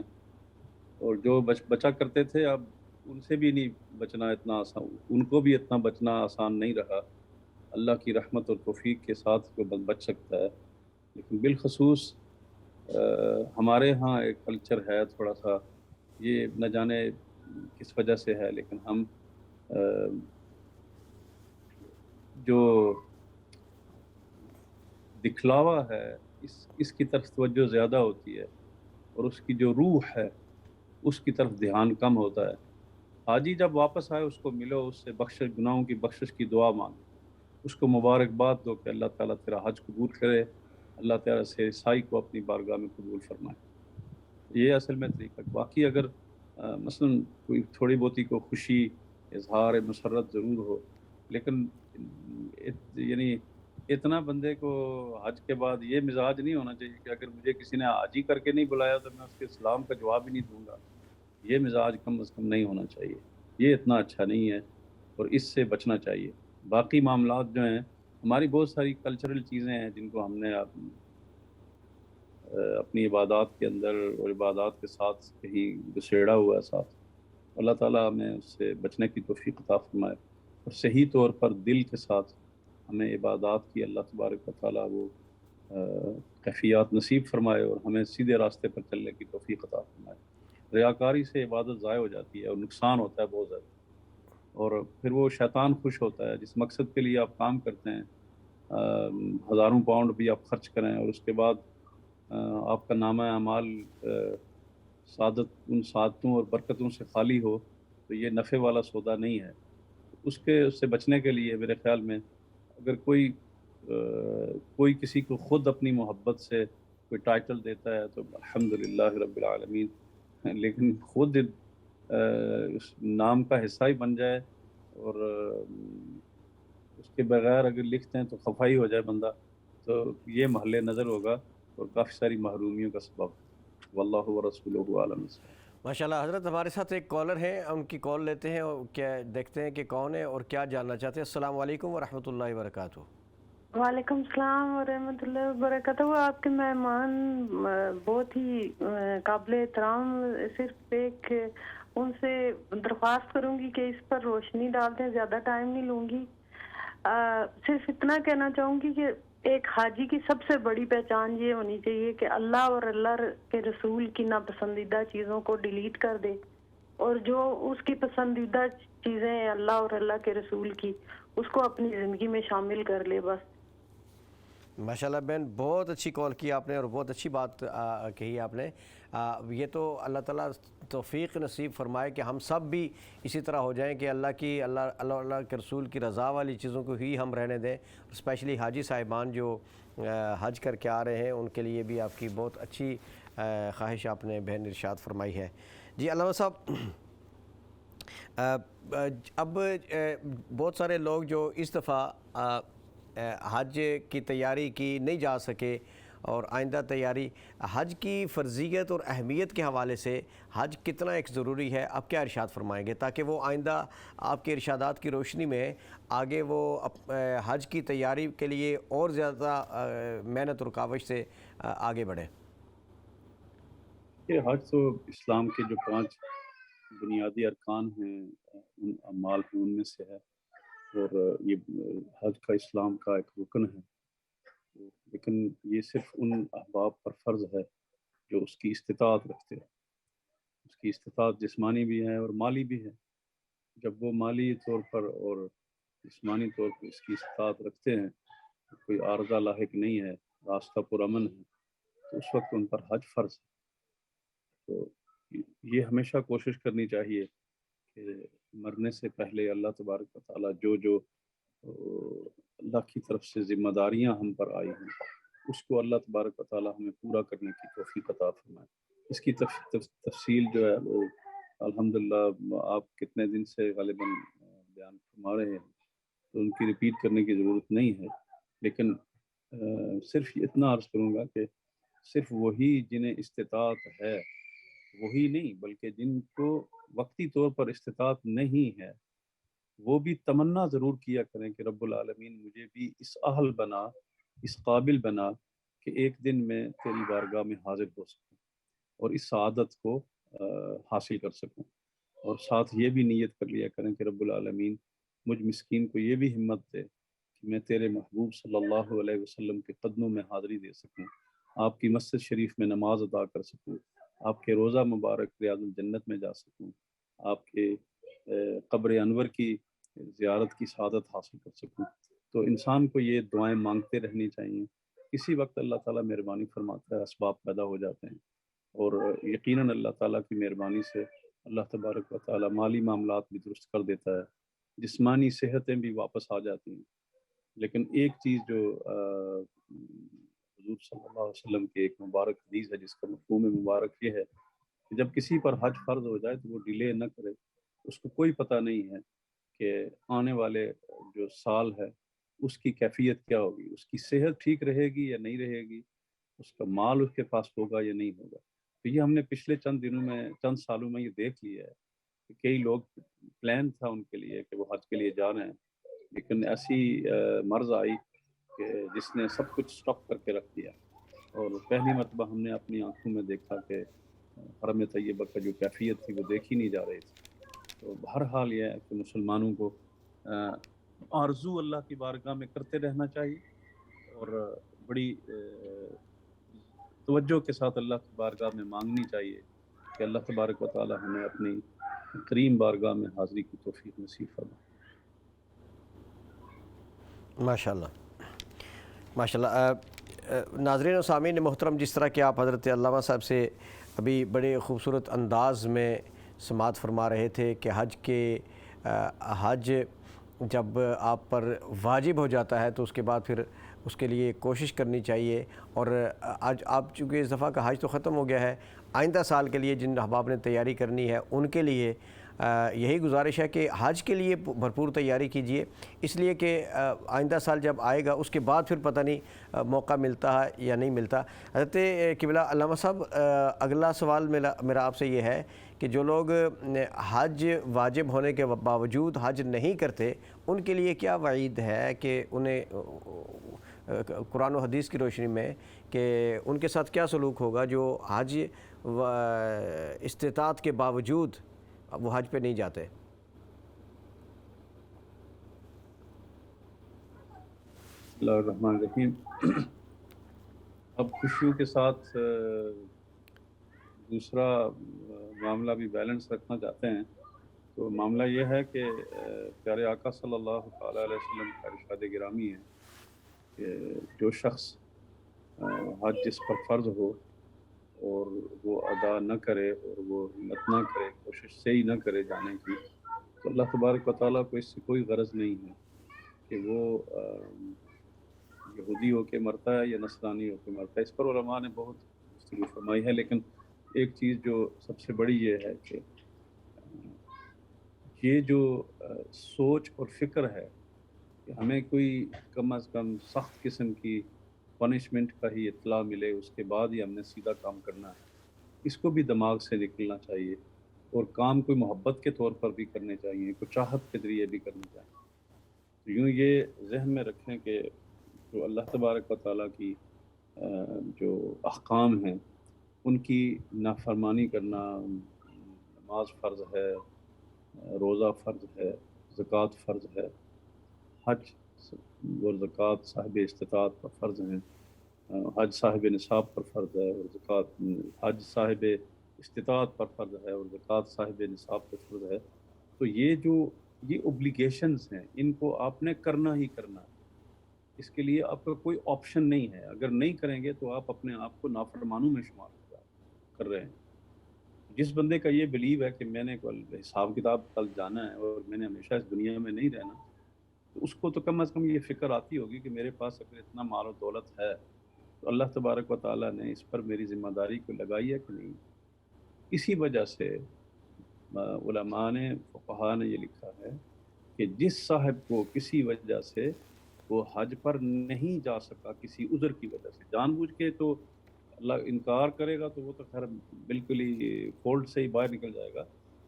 اور جو بچا کرتے تھے اب ان سے بھی نہیں بچنا اتنا آسان، ان کو بھی اتنا بچنا آسان نہیں رہا۔ اللہ کی رحمت اور توفیق کے ساتھ جو بچ سکتا ہے، لیکن بالخصوص ہمارے ہاں ایک کلچر ہے تھوڑا سا، یہ نہ جانے کس وجہ سے ہے، لیکن ہم جو دکھلاوا ہے اس کی طرف توجہ زیادہ ہوتی ہے، اور اس کی جو روح ہے اس کی طرف دھیان کم ہوتا ہے۔ حاجی جب واپس آئے اس کو ملو، اس سے گناہوں کی بخشش کی دعا مانگو، اس کو مبارکباد دو کہ اللہ تعالیٰ تیرا حج قبول کرے، اللہ تعالیٰ سے سائی کو اپنی بارگاہ میں قبول فرمائے۔ یہ اصل میں طریقہ۔ باقی اگر مثلا کوئی تھوڑی بہتی کو خوشی، اظہار مسرت ضرور ہو، لیکن یعنی اتنا بندے کو حج کے بعد یہ مزاج نہیں ہونا چاہیے کہ اگر مجھے کسی نے حاجی کر کے نہیں بلایا تو میں اس کے اسلام کا جواب ہی نہیں دوں گا۔ یہ مزاج کم از کم نہیں ہونا چاہیے، یہ اتنا اچھا نہیں ہے، اور اس سے بچنا چاہیے۔ باقی معاملات جو ہیں، ہماری بہت ساری کلچرل چیزیں ہیں جن کو ہم نے اپنی عبادات کے اندر اور عبادات کے ساتھ کہیں گسیڑا ہوا ہے ساتھ۔ اللہ تعالیٰ ہمیں اس سے بچنے کی توفیق عطا فرمائے، اور صحیح طور پر دل کے ساتھ ہمیں عبادات کی اللہ تبارک و تعالیٰ وہ کیفیات نصیب فرمائے، اور ہمیں سیدھے راستے پر چلنے کی توفیق عطا فرمائے۔ ریاکاری سے عبادت ضائع ہو جاتی ہے اور نقصان ہوتا ہے بہت زیادہ، اور پھر وہ شیطان خوش ہوتا ہے۔ جس مقصد کے لیے آپ کام کرتے ہیں، ہزاروں پاؤنڈ بھی آپ خرچ کریں، اور اس کے بعد آپ کا نامہ اعمال ان سعادتوں اور برکتوں سے خالی ہو، تو یہ نفع والا سودا نہیں ہے۔ اس سے بچنے کے لیے میرے خیال میں اگر کوئی کسی کو خود اپنی محبت سے کوئی ٹائٹل دیتا ہے تو الحمدللہ رب العالمین، لیکن خود اس نام کا حصہ ہی بن جائے اور اس کے بغیر اگر لکھتے ہیں تو خفائی ہو جائے بندہ، تو یہ محل نظر ہوگا اور کافی ساری محرومیوں کا سبب ہے۔ واللہ ورسولہ عالم۔ ماشاءاللہ حضرت، ہمارے ساتھ ایک کالر ہیں، ان کی کال لیتے ہیں اور کیا دیکھتے ہیں کہ کون ہے اور کیا جاننا چاہتے ہیں۔ السلام علیکم ورحمۃ اللہ وبرکاتہ۔ وعلیکم السلام ورحمۃ اللہ وبرکاتہ۔ وہ آپ کے مہمان بہت ہی قابل احترام، صرف ایک ان سے درخواست کروں گی کہ اس پر روشنی ڈال دیں، زیادہ ٹائم نہیں لوں گی۔ صرف اتنا کہنا چاہوں گی کہ ایک حاجی کی سب سے بڑی پہچان یہ ہونی چاہیے کہ اللہ اور اللہ کے رسول کی ناپسندیدہ چیزوں کو ڈیلیٹ کر دے، اور جو اس کی پسندیدہ چیزیں ہیں اللہ اور اللہ کے رسول کی، اس کو اپنی زندگی میں شامل کر لے بس۔ ماشاءاللہ بہن، بہت اچھی کال کی آپ نے اور بہت اچھی بات کہی آپ نے۔ یہ تو اللہ تعالیٰ توفیق نصیب فرمائے کہ ہم سب بھی اسی طرح ہو جائیں کہ اللہ کے رسول کی رضا والی چیزوں کو ہی ہم رہنے دیں۔ اسپیشلی حاجی صاحبان جو حج کر کے آ رہے ہیں، ان کے لیے بھی آپ کی بہت اچھی خواہش آپ نے بہن ارشاد فرمائی ہے۔ جی علامہ صاحب، اب بہت سارے لوگ جو اس دفعہ حج کی تیاری کی نہیں جا سکے اور آئندہ تیاری، حج کی فرضیت اور اہمیت کے حوالے سے حج کتنا ایک ضروری ہے، آپ کیا ارشاد فرمائیں گے تاکہ وہ آئندہ آپ کے ارشادات کی روشنی میں آگے وہ حج کی تیاری کے لیے اور زیادہ محنت اور کاوش سے آگے بڑھیں؟ کہ حج تو اسلام کے جو 5 بنیادی ارکان ہیں، ان اعمال ہیں، ان میں سے ہے، اور یہ حج کا اسلام کا ایک رکن ہے، لیکن یہ صرف ان احباب پر فرض ہے جو اس کی استطاعت رکھتے ہیں۔ اس کی استطاعت جسمانی بھی ہے اور مالی بھی ہے۔ جب وہ مالی طور پر اور جسمانی طور پر اس کی استطاعت رکھتے ہیں، کوئی عارضہ لاحق نہیں ہے، راستہ پرامن ہے، تو اس وقت ان پر حج فرض ہے۔ تو یہ ہمیشہ کوشش کرنی چاہیے کہ مرنے سے پہلے اللہ تبارک و تعالیٰ جو اللہ کی طرف سے ذمہ داریاں ہم پر آئی ہیں، اس کو اللہ تبارک و تعالیٰ ہمیں پورا کرنے کی توفیق عطا فرمائے۔ اس کی تفصیل جو ہے وہ الحمدللہ آپ کتنے دن سے غالباً بیان فرما رہے ہیں، تو ان کی ریپیٹ کرنے کی ضرورت نہیں ہے، لیکن صرف اتنا عرض کروں گا کہ صرف وہی جنہیں استطاعت ہے، وہی نہیں بلکہ جن کو وقتی طور پر استطاعت نہیں ہے، وہ بھی تمنا ضرور کیا کریں کہ رب العالمین مجھے بھی اس اہل بنا، اس قابل بنا کہ ایک دن میں تیری بارگاہ میں حاضر ہو سکوں اور اس سعادت کو حاصل کر سکوں۔ اور ساتھ یہ بھی نیت کر لیا کریں کہ رب العالمین مجھ مسکین کو یہ بھی ہمت دے کہ میں تیرے محبوب صلی اللہ علیہ وسلم کے قدموں میں حاضری دے سکوں، آپ کی مسجد شریف میں نماز ادا کر سکوں، آپ کے روضہ مبارک ریاض الجنت میں جا سکوں، آپ کے قبر انور کی زیارت کی سعادت حاصل کر سکوں۔ تو انسان کو یہ دعائیں مانگتے رہنی چاہیے۔ کسی وقت اللہ تعالیٰ مہربانی فرماتا ہے، اسباب پیدا ہو جاتے ہیں، اور یقیناً اللہ تعالیٰ کی مہربانی سے اللہ تبارک و تعالیٰ مالی معاملات بھی درست کر دیتا ہے، جسمانی صحتیں بھی واپس آ جاتی ہیں۔ لیکن ایک چیز جو حضور صلی اللہ علیہ وسلم کی ایک مبارک حدیث ہے جس کا مفہوم مبارک یہ ہے کہ جب کسی پر حج فرض ہو جائے تو وہ ڈیلے نہ کرے۔ اس کو کوئی پتہ نہیں ہے کہ آنے والے جو سال ہے اس کی کیفیت کیا ہوگی، اس کی صحت ٹھیک رہے گی یا نہیں رہے گی، اس کا مال اس کے پاس ہوگا یا نہیں ہوگا۔ تو یہ ہم نے پچھلے چند سالوں میں یہ دیکھ لیا ہے کہ کئی لوگ پلان تھا ان کے لیے کہ وہ حج کے لیے جا رہے ہیں، لیکن ایسی مرض آئی کہ جس نے سب کچھ سٹاپ کر کے رکھ دیا، اور پہلی مرتبہ ہم نے اپنی آنکھوں میں دیکھا کہ حرم طیبہ کا جو کیفیت تھی وہ دیکھی نہیں جا رہی تھی۔ تو بہرحال یہ ہے کہ مسلمانوں کو آرزو اللہ کی بارگاہ میں کرتے رہنا چاہیے، اور بڑی توجہ کے ساتھ اللہ کی بارگاہ میں مانگنی چاہیے کہ اللہ تبارک و تعالی ہمیں اپنی کریم بارگاہ میں حاضری کی توفیق نصیب فرمائے۔ ماشاءاللہ ماشاءاللہ۔ ناظرین و سامعین محترم، جس طرح کہ آپ حضرت علامہ صاحب سے ابھی بڑے خوبصورت انداز میں سماعت فرما رہے تھے کہ حج جب آپ پر واجب ہو جاتا ہے تو اس کے بعد پھر اس کے لیے کوشش کرنی چاہیے، اور آج آپ چونکہ اس دفعہ کا حج تو ختم ہو گیا ہے، آئندہ سال کے لیے جن احباب نے تیاری کرنی ہے ان کے لیے یہی گزارش ہے کہ حج کے لیے بھرپور تیاری کیجیے، اس لیے کہ آئندہ سال جب آئے گا اس کے بعد پھر پتہ نہیں موقع ملتا ہے یا نہیں ملتا۔ حضرت قبلہ علامہ صاحب، اگلا سوال میرا آپ سے یہ ہے کہ جو لوگ حج واجب ہونے کے باوجود حج نہیں کرتے ان کے لیے کیا وعید ہے کہ انہیں قرآن و حدیث کی روشنی میں کہ ان کے ساتھ کیا سلوک ہوگا جو حج استطاعت کے باوجود وہ حج پہ نہیں جاتے؟ اللہ الرحمن الرحیم۔ اب خوشیوں کے ساتھ دوسرا معاملہ بھی بیلنس رکھنا چاہتے ہیں، تو معاملہ یہ ہے کہ پیارے آقا صلی اللہ تعالیٰ علیہ وسلم کا ارشاد گرامی ہے کہ جو شخص حج جس پر فرض ہو اور وہ ادا نہ کرے اور وہ ہمت نہ کرے، کوشش سے ہی نہ کرے جانے کی، تو اللہ تبارک و تعالیٰ کو اس سے کوئی غرض نہیں ہے کہ وہ یہودی ہو کے مرتا ہے یا نصرانی ہو کے مرتا ہے۔ اس پر علماء نے بہت گفتگو فرمائی ہے، لیکن ایک چیز جو سب سے بڑی یہ ہے کہ یہ جو سوچ اور فکر ہے کہ ہمیں کوئی کم از کم سخت قسم کی پنشمنٹ کا ہی اطلاع ملے، اس کے بعد ہی ہم نے سیدھا کام کرنا ہے، اس کو بھی دماغ سے نکلنا چاہیے، اور کام کوئی محبت کے طور پر بھی کرنے چاہیے، کوئی چاہت کے ذریعے بھی کرنے چاہیے۔ تو یوں یہ ذہن میں رکھیں کہ جو اللہ تبارک و تعالیٰ کی جو احکام ہیں ان کی نافرمانی کرنا، نماز فرض ہے، روزہ فرض ہے، زکوٰۃ فرض ہے، حج اور زکوٰۃ صاحب استطاعت پر فرض ہیں، حج صاحب نصاب پر فرض ہے اور زکوٰۃ، حج صاحب استطاعت پر فرض ہے اور زکوٰۃ صاحب نصاب پر فرض ہے. تو یہ اوبلیگیشنز ہیں، ان کو آپ نے کرنا ہی کرنا ہے. اس کے لیے آپ کا کوئی آپشن نہیں ہے. اگر نہیں کریں گے تو آپ اپنے آپ کو نافرمانوں میں شمار کر رہے ہیں. جس بندے کا یہ بلیو ہے کہ میں نے حساب کتاب کل جانا ہے اور میں نے ہمیشہ اس دنیا میں نہیں رہنا، تو اس کو تو کم از کم یہ فکر آتی ہوگی کہ میرے پاس اگر اتنا مال و دولت ہے تو اللہ تبارک و تعالیٰ نے اس پر میری ذمہ داری کو لگائی ہے کہ نہیں. اسی وجہ سے علماء نے، فقہاء نے یہ لکھا ہے کہ جس صاحب کو کسی وجہ سے وہ حج پر نہیں جا سکا، کسی عذر کی وجہ سے، جان بوجھ کے تو اللہ انکار کرے گا تو وہ تو خیر بالکل ہی فولڈ سے ہی باہر نکل جائے گا.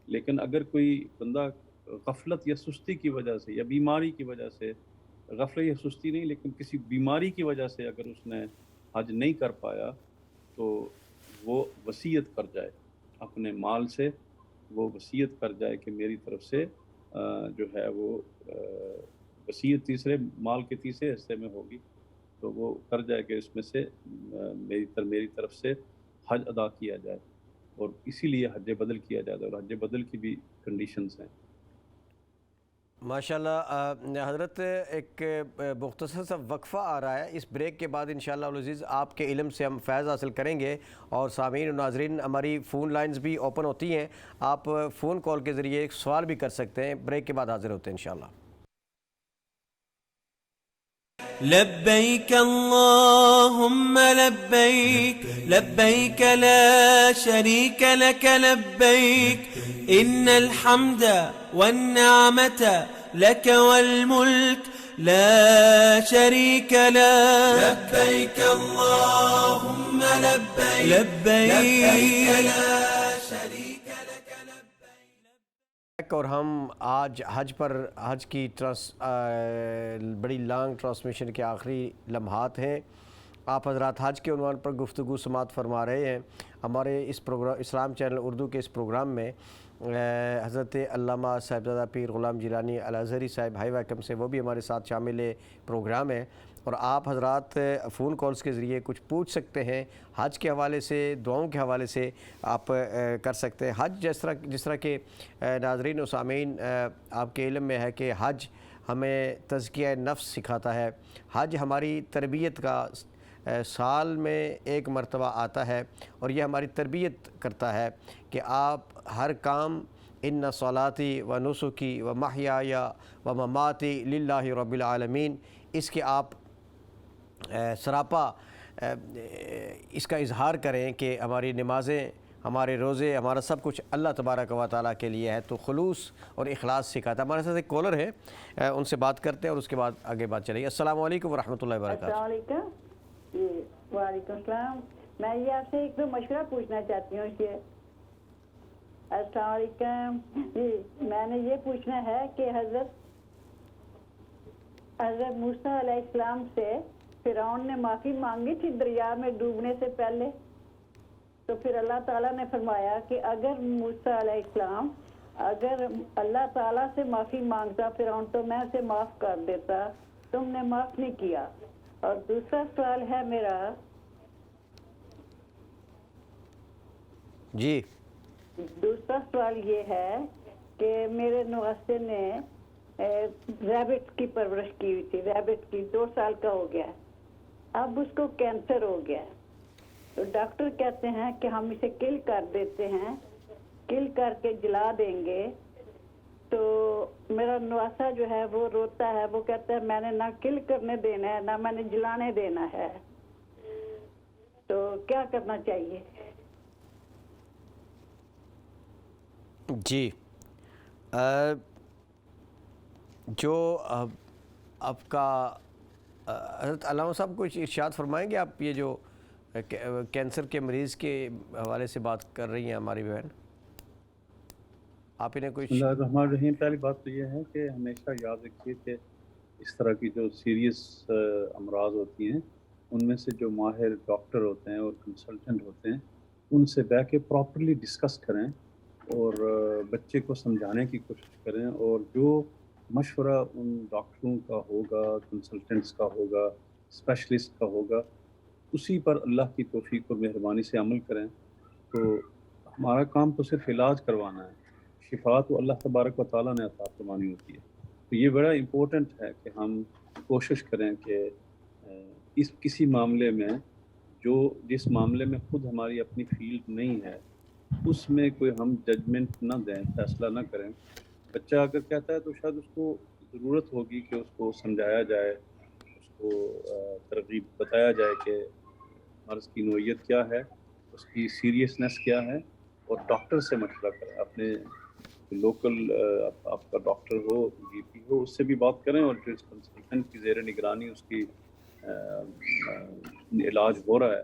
لیکن اگر کوئی بندہ غفلت یا سستی کی وجہ سے یا بیماری کی وجہ سے، غفلت یا سستی نہیں لیکن کسی بیماری کی وجہ سے اگر اس نے حج نہیں کر پایا تو وہ وصیت کر جائے اپنے مال سے، وہ وصیت کر جائے کہ میری طرف سے جو ہے وہ وصیت تیسرے مال کے تیسرے حصے میں ہوگی، تو وہ کر جائے کہ اس میں سے میری طرف سے حج ادا کیا جائے. اور اسی لیے حج بدل کیا جاتا ہے، اور حج بدل کی بھی کنڈیشنز ہیں. ماشاءاللہ حضرت، ایک مختصر سا وقفہ آ رہا ہے. اس بریک کے بعد انشاءاللہ العزیز آپ کے علم سے ہم فیض حاصل کریں گے، اور سامعین و ناظرین ہماری فون لائنز بھی اوپن ہوتی ہیں، آپ فون کال کے ذریعے ایک سوال بھی کر سکتے ہیں. بریک کے بعد حاضر ہوتے ہیں انشاءاللہ. لبيك اللهم لبيك، لبيك لا شريك لك لبيك، إن الحمد والنعمة لك والملك لا شريك لك. لبيك اللهم لبيك، لبيك لا شريك لك لبيك. اور ہم آج حج کی بڑی لانگ ٹرانسمیشن کے آخری لمحات ہیں. آپ حضرات حج کے عنوان پر گفتگو سماعت فرما رہے ہیں. ہمارے اس پروگرام اسلام چینل اردو کے اس پروگرام میں حضرت علامہ صاحبزادہ پیر غلام جیلانی الازہری صاحب ہائی ویکم سے، وہ بھی ہمارے ساتھ شامل پروگرام ہے. اور آپ حضرات فون کالز کے ذریعے کچھ پوچھ سکتے ہیں حج کے حوالے سے، دعاؤں کے حوالے سے آپ کر سکتے ہیں. حج جس طرح کہ ناظرین و سامعین آپ کے علم میں ہے کہ حج ہمیں تزکیہ نفس سکھاتا ہے. حج ہماری تربیت کا سال میں ایک مرتبہ آتا ہے، اور یہ ہماری تربیت کرتا ہے کہ آپ ہر کام ان صلاتی و نسکی و محیای و مماتی للہ رب العالمین، اس کے آپ سراپا اس کا اظہار کریں کہ ہماری نمازیں، ہمارے روزے، ہمارا سب کچھ اللہ تبارک و تعالیٰ کے لیے ہے. تو خلوص اور اخلاص سکھاتا ہے. ہمارے ساتھ ایک کالر ہے، ان سے بات کرتے ہیں اور اس کے بعد آگے بات چلے گی. السلام علیکم ورحمۃ اللہ وبرکاتہ. السلام علیکم. جی وعلیکم السلام. میں یہ آپ سے ایک دو مشورہ پوچھنا چاہتی ہوں. السلام علیکم. جی میں نے یہ پوچھنا ہے کہ حضرت موسیٰ علیہ السلام سے فرعون نے معافی مانگی تھی دریا میں ڈوبنے سے پہلے، تو پھر اللہ تعالیٰ نے فرمایا کہ اگر موسیٰ علیہ السلام اگر اللہ تعالیٰ سے معافی مانگتا فرعون تو میں اسے معاف کر دیتا، تم نے معاف نہیں کیا. اور دوسرا سوال ہے میرا، جی دوسرا سوال یہ ہے کہ میرے نواسے نے ریبٹ کی پرورش کی ہوئی تھی، ریبٹ کی 2 سال کا ہو گیا، اب اس کو کینسر ہو گیا. تو ڈاکٹر کہتے ہیں کہ ہم اسے کل کر دیتے ہیں، کل کر کے جلا دیں گے. تو میرا نواسا جو ہے وہ روتا ہے، وہ کہتا ہے میں نے نہ کل کرنے دینا ہے نہ میں نے جلانے دینا ہے، تو کیا کرنا چاہیے؟ جی جو آپ کا حضرت علامہ صاحب کچھ ارشاد فرمائیں گے؟ آپ یہ جو کینسر کے مریض کے حوالے سے بات کر رہی ہیں ہماری بہن، آپ انہیں کچھ. بسم اللہ الرحمن الرحیم. پہلی بات تو یہ ہے کہ ہمیشہ یاد رکھیے کہ اس طرح کی جو سیریس امراض ہوتی ہیں ان میں سے جو ماہر ڈاکٹر ہوتے ہیں اور کنسلٹنٹ ہوتے ہیں ان سے بیٹھ کے پراپرلی ڈسکس کریں اور بچے کو سمجھانے کی کوشش کریں. اور جو مشورہ ان ڈاکٹروں کا ہوگا، کنسلٹنٹس کا ہوگا، اسپیشلسٹ کا ہوگا، اسی پر اللہ کی توفیق اور مہربانی سے عمل کریں تو ہمارا کام تو صرف علاج کروانا ہے، شفا تو اللہ تبارک و تعالیٰ نے عطا فرمانی ہوتی ہے۔ تو یہ بڑا امپورٹنٹ ہے کہ ہم کوشش کریں کہ اس کسی معاملے میں جس معاملے میں خود ہماری اپنی فیلڈ نہیں ہے اس میں کوئی ہم ججمنٹ نہ دیں، فیصلہ نہ کریں۔ بچہ اگر کہتا ہے تو شاید اس کو ضرورت ہوگی کہ اس کو سمجھایا جائے، اس کو ترغیب بتایا جائے کہ مرض کی نوعیت کیا ہے، اس کی سیریسنس کیا ہے، اور ڈاکٹر سے مشورہ کریں، اپنے لوکل آپ کا ڈاکٹر ہو، جی پی ہو، اس سے بھی بات کریں، اور جو کنسلٹنٹ کی زیر نگرانی اس کی علاج ہو رہا ہے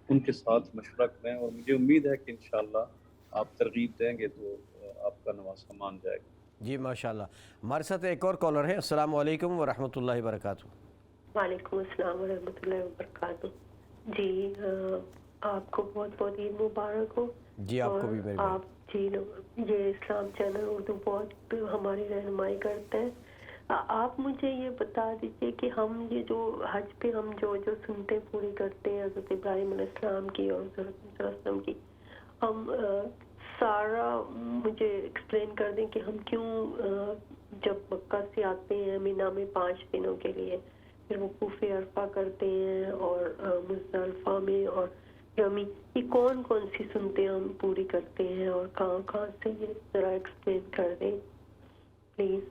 ان کے ساتھ مشورہ کریں، اور مجھے امید ہے کہ انشاءاللہ آپ ترغیب دیں گے تو آپ کا نواسہ مان جائے گا۔ جی ماشاء اللہ۔ ہمارے ساتھ ایک اور کالر ہے۔ السلام علیکم ورحمۃ اللہ وبرکاتہ۔ وعلیکم السلام ورحمۃ اللہ وبرکاتہ۔ جی آپ کو بہت بہت عید مبارک ہو۔ جی آپ کو بھی میری بہن۔ آپ جی یہ اسلام چینل اردو بہت ہماری رہنمائی کرتے ہیں۔ آپ مجھے یہ بتا دیجیے کہ ہم یہ جو حج پہ ہم جو سنتیں پوری کرتے ہیں حضرت ابراہیم علیہ السلام کی اور حضرت صلی اللہ علیہ وسلم کی، ہم سارا مجھے ایکسپلین کر دیں کہ ہم کیوں جب مکہ سے آتے ہیں مینا میں 5 دنوں کے لیے، پھر وقوف عرفہ کرتے ہیں اور مزدلفہ میں اور رمی، یہ کون کون سی سنتیں ہم پوری کرتے ہیں اور کہاں کہاں سے، یہ ذرا ایکسپلین کر دیں پلیز۔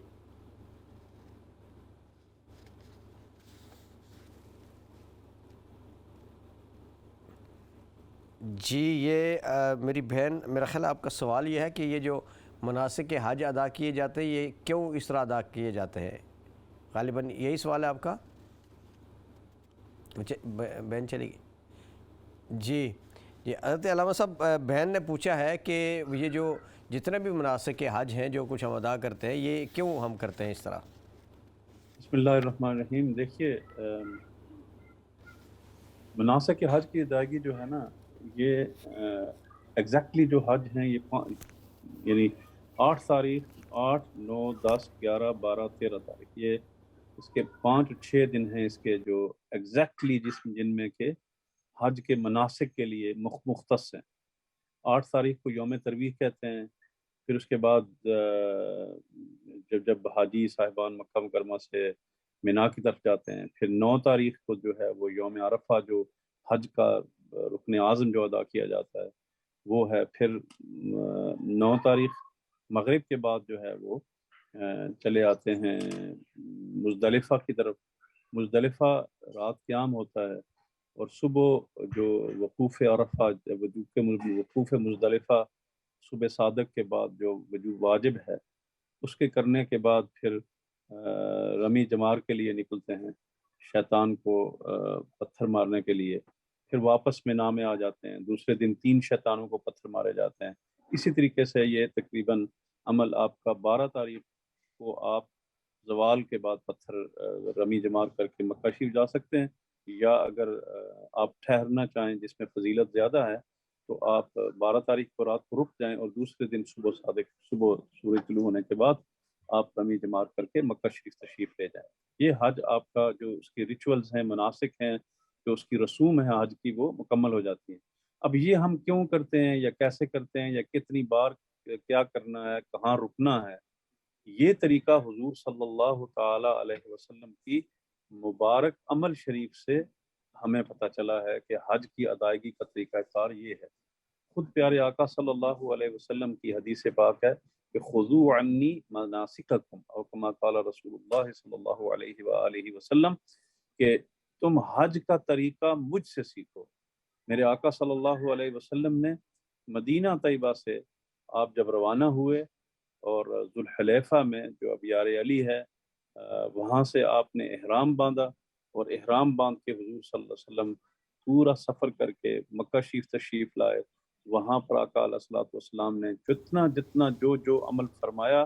جی یہ میری بہن، میرا خیال ہے آپ کا سوال یہ ہے کہ یہ جو مناسک حج ادا کیے جاتے ہیں یہ کیوں اس طرح ادا کیے جاتے ہیں، غالباً یہی سوال ہے آپ کا؟ بہن چلی گئی۔ جی حضرت علامہ صاحب، بہن نے پوچھا ہے کہ یہ جو جتنے بھی مناسک حج ہیں جو کچھ ہم ادا کرتے ہیں یہ کیوں ہم کرتے ہیں اس طرح؟ بسم اللہ الرحمن الرحیم۔ دیکھیے مناسک حج کی ادائیگی جو ہے نا، یہ ایگزیکٹلی جو حج ہیں یہ یعنی 8 تاریخ، 8، 9، 10، 11، 12، 13 تاریخ، یہ اس کے 5-6 دن ہیں اس کے جو ایگزیکٹلی جن میں کہ حج کے مناسک کے لیے مختص ہیں۔ 8 تاریخ کو یوم ترویح کہتے ہیں، پھر اس کے بعد جب حاجی صاحبان مکہ مکرمہ سے مینا کی طرف جاتے ہیں، پھر 9 تاریخ کو جو ہے وہ یوم عرفہ، جو حج کا رکن اعظم جو ادا کیا جاتا ہے وہ ہے، پھر 9 تاریخ مغرب کے بعد جو ہے وہ چلے آتے ہیں مزدلفہ کی طرف۔ مزدلفہ رات قیام ہوتا ہے، اور صبح جو وقوف عرفہ، وقوف مزدلفہ صبح صادق کے بعد جو وجوب واجب ہے اس کے کرنے کے بعد پھر رمی جمار کے لیے نکلتے ہیں، شیطان کو پتھر مارنے کے لیے، پھر واپس مینا میں آ جاتے ہیں۔ دوسرے دن 3 شیطانوں کو پتھر مارے جاتے ہیں۔ اسی طریقے سے یہ تقریباً عمل آپ کا 12 تاریخ کو آپ زوال کے بعد پتھر رمی جمار کر کے مکہ شریف جا سکتے ہیں، یا اگر آپ ٹھہرنا چاہیں جس میں فضیلت زیادہ ہے تو آپ 12 تاریخ کو رات کو رک جائیں، اور دوسرے دن صبح سورج طلوع ہونے کے بعد آپ رمی جمار کر کے مکہ شریف تشریف لے جائیں۔ یہ حج آپ کا جو اس کے ریچولز ہیں، مناسک ہیں، جو اس کی رسوم ہے حج کی، وہ مکمل ہو جاتی ہیں۔ اب یہ ہم کیوں کرتے ہیں یا کیسے کرتے ہیں یا کتنی بار کیا کرنا ہے، کہاں رکنا ہے، یہ طریقہ حضور صلی اللہ تعالی علیہ وسلم کی مبارک عمل شریف سے ہمیں پتہ چلا ہے کہ حج کی ادائیگی کا طریقہ کار یہ ہے۔ خود پیارے آقا صلی اللہ علیہ وسلم کی حدیث پاک ہے کہ خذوا عنی مناسککم، اور کما قال رسول اللہ صلی اللہ علیہ وآلہ وسلم کہ تم حج کا طریقہ مجھ سے سیکھو۔ میرے آقا صلی اللہ علیہ وسلم نے مدینہ طیبہ سے آپ جب روانہ ہوئے اور ذوالحلیفہ میں جو اب یار علی ہے وہاں سے آپ نے احرام باندھا، اور احرام باندھ کے حضور صلی اللہ علیہ وسلم پورا سفر کر کے مکہ شریف تشریف لائے۔ وہاں پر آقا علیہ الصلوۃ والسلام نے جتنا جو عمل فرمایا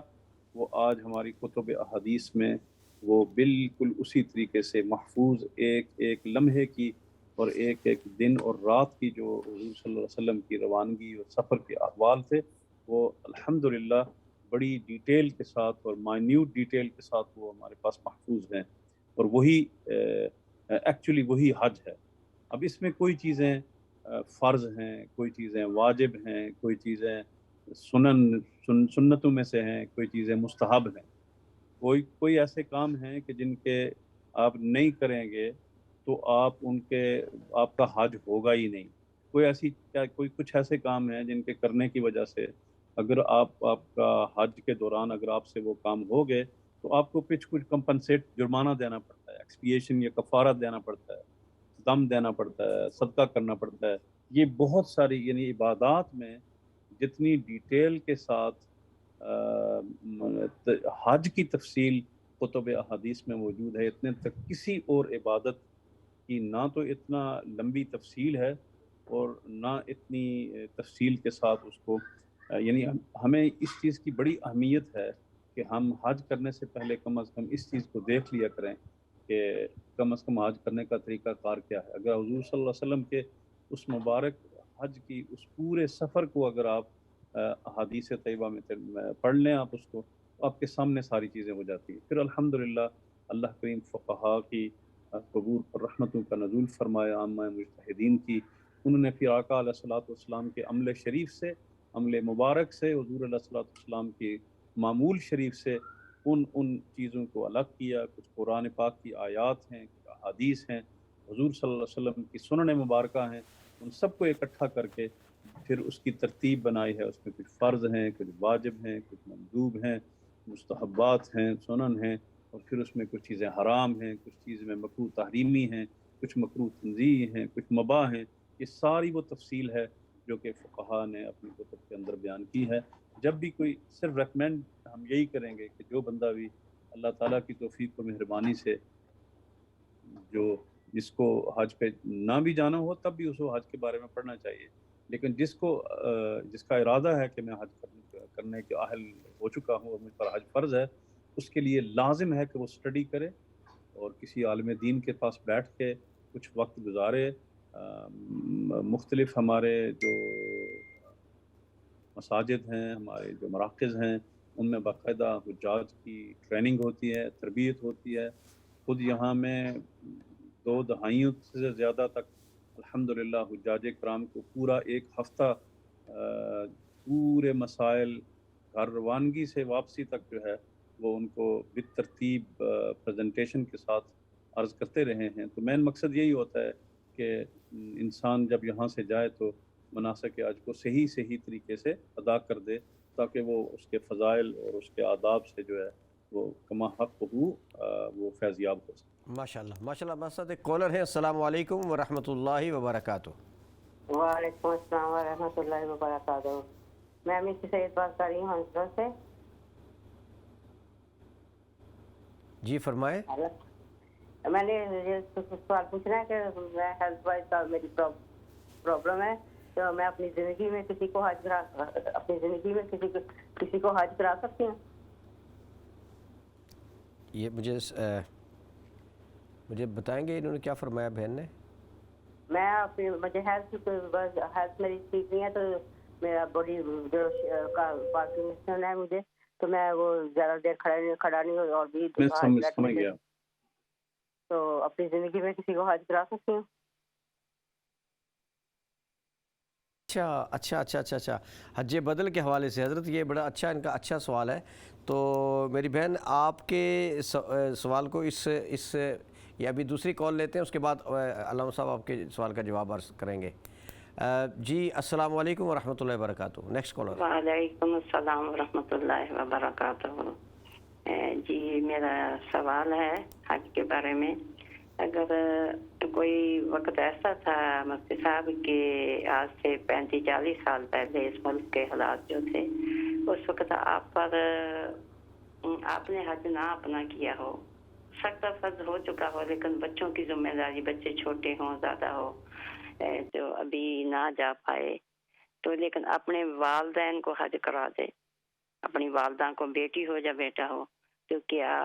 وہ آج ہماری کتب احادیث میں وہ بالکل اسی طریقے سے محفوظ، ایک ایک لمحے کی اور ایک ایک دن اور رات کی جو حضور صلی اللہ علیہ وسلم کی روانگی اور سفر کے احوال تھے وہ الحمدللہ بڑی ڈیٹیل کے ساتھ اور مائنیوٹ ڈیٹیل کے ساتھ وہ ہمارے پاس محفوظ ہیں، اور وہی ایکچولی وہی حج ہے۔ اب اس میں کوئی چیزیں فرض ہیں، کوئی چیزیں واجب ہیں، کوئی چیزیں سنتوں میں سے ہیں، کوئی چیزیں مستحب ہیں، کوئی ایسے کام ہیں کہ جن کے آپ نہیں کریں گے تو آپ کا حج ہوگا ہی نہیں۔ کوئی کچھ ایسے کام ہیں جن کے کرنے کی وجہ سے اگر آپ کا حج کے دوران اگر آپ سے وہ کام ہو گئے تو آپ کو کچھ کمپنسیٹ جرمانہ دینا پڑتا ہے، ایکسپیشن یا کفارہ دینا پڑتا ہے، دم دینا پڑتا ہے، صدقہ کرنا پڑتا ہے۔ یہ بہت ساری یعنی عبادات میں جتنی ڈیٹیل کے ساتھ حج کی تفصیل کتب احادیث میں موجود ہے، اتنے تک کسی اور عبادت کی نہ تو اتنا لمبی تفصیل ہے اور نہ اتنی تفصیل کے ساتھ اس کو یعنی ہمیں اس چیز کی بڑی اہمیت ہے کہ ہم حج کرنے سے پہلے کم از کم اس چیز کو دیکھ لیا کریں کہ کم از کم حج کرنے کا طریقہ کار کیا ہے۔ اگر حضور صلی اللہ علیہ وسلم کے اس مبارک حج کی اس پورے سفر کو اگر آپ احادیث طیبہ میں پڑھ لیں آپ اس کو، تو آپ کے سامنے ساری چیزیں ہو جاتی ہیں۔ پھر الحمدللہ اللہ کریم فقہا کی قبور پر رحمتوں کا نزول فرمایا، عامہ مجتہدین کی، انہوں نے پھر آقا علیہ الصلوۃ والسلام کے عمل شریف سے، عمل مبارک سے، حضور علیہ الصلوۃ والسلام کی معمول شریف سے ان چیزوں کو الگ کیا۔ کچھ قرآن پاک کی آیات ہیں، کچھ احادیث ہیں، حضور صلی اللہ علیہ وسلم کی سنن مبارکہ ہیں، ان سب کو اکٹھا کر کے پھر اس کی ترتیب بنائی ہے۔ اس میں کچھ فرض ہیں، کچھ واجب ہیں، کچھ مندوب ہیں، مستحبات ہیں، سنن ہیں، اور پھر اس میں کچھ چیزیں حرام ہیں، کچھ چیزیں میں مکروہ تحریمی ہیں، کچھ مکروہ تنزیہی ہیں، کچھ مباح ہیں۔ یہ ساری وہ تفصیل ہے جو کہ فقہا نے اپنی کتب کے اندر بیان کی ہے۔ جب بھی کوئی صرف ریکمینڈ ہم یہی کریں گے کہ جو بندہ بھی اللہ تعالیٰ کی توفیق و مہربانی سے جس کو حج پہ نہ بھی جانا ہو تب بھی اس کو حج کے بارے میں پڑھنا چاہیے، لیکن جس کا ارادہ ہے کہ میں حج کرنے کے اہل ہو چکا ہوں اور مجھ پر حج فرض ہے، اس کے لیے لازم ہے کہ وہ اسٹڈی کرے اور کسی عالم دین کے پاس بیٹھ کے کچھ وقت گزارے۔ مختلف ہمارے جو مساجد ہیں، ہمارے جو مراکز ہیں، ان میں باقاعدہ حجاج کی ٹریننگ ہوتی ہے، تربیت ہوتی ہے۔ خود یہاں میں 2 دہائیوں سے زیادہ تک الحمدللہ حجاج کرام کو پورا ایک ہفتہ پورے مسائل گھر روانگی سے واپسی تک جو ہے وہ ان کو بالترتیب پریزنٹیشن کے ساتھ عرض کرتے رہے ہیں۔ تو مین مقصد یہی ہوتا ہے کہ انسان جب یہاں سے جائے تو مناسک حج کو صحیح طریقے سے ادا کر دے، تاکہ وہ اس کے فضائل اور اس کے آداب سے جو ہے وہ کما حق وہ فیضیاب ہو سکے۔ ماشاءاللہ ماشاءاللہ۔ ہمارے ساتھ ایک کالر ہے۔ السلام علیکم ورحمۃ اللہ وبرکاتہ۔ وعلیکم السلام ورحمۃ اللہ وبرکاتہ۔ میں مس سید بات کر رہی ہوں ہنسرو سے۔ جی فرمائیں۔ میں نے یہ سوال پوچھنا ہے کہ میں ہیلتھ وائز کا میری پرابلم ہے، تو میں اپنی زندگی میں کسی کو حج کرا سکتی ہوں؟ یہ مجھے بتائیں گے انہوں نے کیا فرمایا بہن نے؟ میں مجھے ہیلتھ میری ٹھیک نہیں ہے، تو میرا باڈی جو پارکنسن ہے مجھے، تو میں وہ زیادہ دیر کھڑا نہیں ہوں، اور بھی سمجھ گیا۔ تو اپنی زندگی میں کسی کو حج کرا سکتی ہوں؟ اچھا حج بدل کے حوالے سے حضرت یہ بڑا اچھا ان کا اچھا سوال ہے۔ تو میری بہن آپ کے سوال کو اس یا ابھی دوسری کال لیتے ہیں، اس کے بعد علامہ صاحب آپ کے سوال کا جواب عرض کریں گے۔ جی السلام علیکم ورحمۃ اللہ وبرکاتہ۔ Next caller. وعلیکم السلام ورحمۃ اللہ وبرکاتہ۔ جی میرا سوال ہے حج کے بارے میں۔ اگر کوئی وقت ایسا تھا مفتی صاحب کہ آج سے 35-40 سال پہلے اس ملک کے حالات جو تھے، اس وقت آپ نے حج نہ اپنا کیا ہو، سخت فرض ہو چکا ہو، لیکن بچوں کی ذمہ داری، بچے چھوٹے ہوں زیادہ ہو جو ابھی نہ جا پائے، تو لیکن اپنے والدین کو حج کرا دے، اپنی والدہ کو، بیٹی ہو یا بیٹا ہو، تو کیا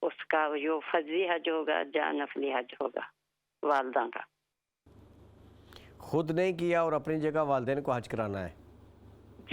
اس کا جو فرضی حج ہوگا یا نفلی حج ہوگا والدہ کا؟ خود نہیں کیا اور اپنی جگہ والدین کو حج کرانا ہے؟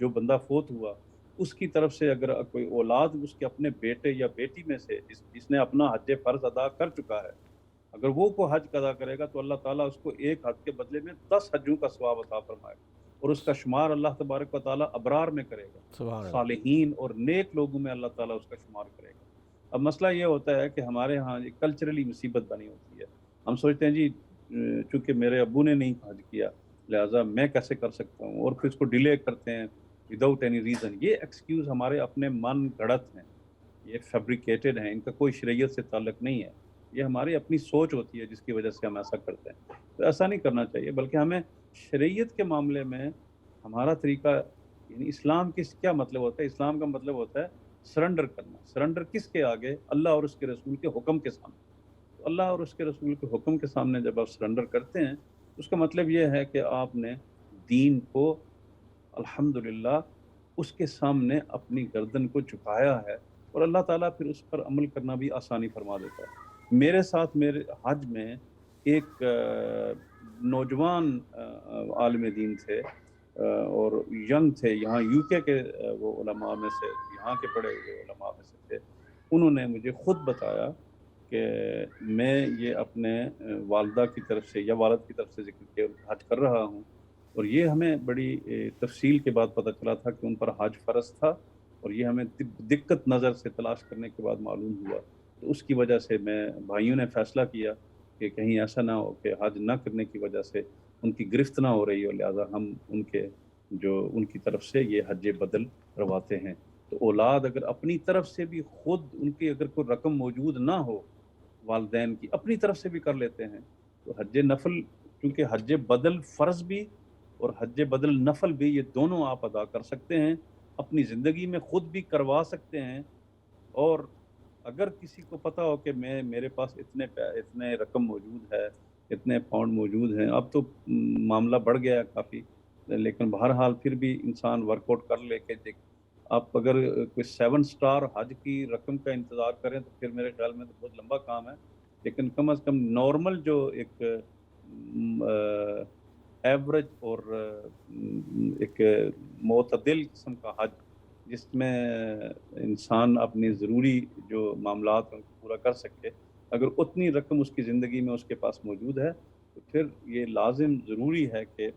جو بندہ فوت ہوا اس کی طرف سے اگر کوئی اولاد اس کے اپنے بیٹے یا بیٹی میں سے جس نے اپنا حج فرض ادا کر چکا ہے، اگر وہ کوئی حج ادا کرے گا تو اللہ تعالیٰ اس کو ایک حج کے بدلے میں 10 حجوں کا ثواب عطا فرمائے گا، اور اس کا شمار اللہ تبارک و تعالیٰ ابرار میں کرے گا، سبحان اللہ۔ صالحین اور نیک لوگوں میں اللہ تعالیٰ اس کا شمار کرے گا۔ اب مسئلہ یہ ہوتا ہے کہ ہمارے ہاں یہ کلچرلی مصیبت بنی ہوتی ہے، ہم سوچتے ہیں جی چونکہ میرے ابو نے نہیں حج کیا لہٰذا میں کیسے کر سکتا ہوں، اور پھر اس کو ڈیلے کرتے ہیں وداؤٹ اینی ریزن۔ یہ ایکسکیوز ہمارے اپنے من گھڑت ہیں، یہ فیبریکیٹڈ ہیں، ان کا کوئی شریعت سے تعلق نہیں ہے، یہ ہماری اپنی سوچ ہوتی ہے جس کی وجہ سے ہم ایسا کرتے ہیں۔ تو ایسا نہیں کرنا چاہیے، بلکہ ہمیں شریعت کے معاملے میں ہمارا طریقہ، یعنی اسلام کیا مطلب ہوتا ہے؟ اسلام کا مطلب ہوتا ہے سرنڈر کرنا۔ سرنڈر کس کے آگے؟ اللہ اور اس کے رسول کے حکم کے سامنے۔ تو اللہ اور اس کے رسول کے حکم کے سامنے جب آپ سرنڈر کرتے ہیں اس کا مطلب یہ ہے کہ آپ نے دین کو الحمدللہ اس کے سامنے اپنی گردن کو جھکایا ہے، اور اللہ تعالیٰ پھر اس پر عمل کرنا بھی آسانی فرما دیتا ہے۔ میرے ساتھ میرے حج میں ایک نوجوان عالم دین تھے اور ینگ تھے، یہاں یو کے وہ علماء میں سے، یہاں کے پڑھے ہوئے علماء میں سے تھے۔ انہوں نے مجھے خود بتایا کہ میں یہ اپنے والدہ کی طرف سے یا والد کی طرف سے ذکر کیا حج کر رہا ہوں، اور یہ ہمیں بڑی تفصیل کے بعد پتہ چلا تھا کہ ان پر حج فرض تھا، اور یہ ہمیں دقت نظر سے تلاش کرنے کے بعد معلوم ہوا۔ تو اس کی وجہ سے میں بھائیوں نے فیصلہ کیا کہ کہیں ایسا نہ ہو کہ حج نہ کرنے کی وجہ سے ان کی گرفت نہ ہو رہی ہو، لہٰذا ہم ان کی طرف سے یہ حج بدل کرواتے ہیں۔ تو اولاد اگر اپنی طرف سے بھی خود ان کی اگر کوئی رقم موجود نہ ہو والدین کی، اپنی طرف سے بھی کر لیتے ہیں، تو حج نفل، کیونکہ حج بدل فرض بھی اور حج بدل نفل بھی یہ دونوں آپ ادا کر سکتے ہیں، اپنی زندگی میں خود بھی کروا سکتے ہیں۔ اور اگر کسی کو پتہ ہو کہ میرے پاس اتنے رقم موجود ہے، اتنے پاؤنڈ موجود ہیں، اب تو معاملہ بڑھ گیا ہے کافی، لیکن بہرحال پھر بھی انسان ورک آؤٹ کر لے کے آپ اگر کوئی 7 سٹار حج کی رقم کا انتظار کریں تو پھر میرے خیال میں تو بہت لمبا کام ہے، لیکن کم از کم نارمل جو ایک ایوریج اور ایک معتدل قسم کا حج جس میں انسان اپنی ضروری جو معاملات ان کو پورا کر سکے، اگر اتنی رقم اس کی زندگی میں اس کے پاس موجود ہے تو پھر یہ لازم ضروری ہے کہ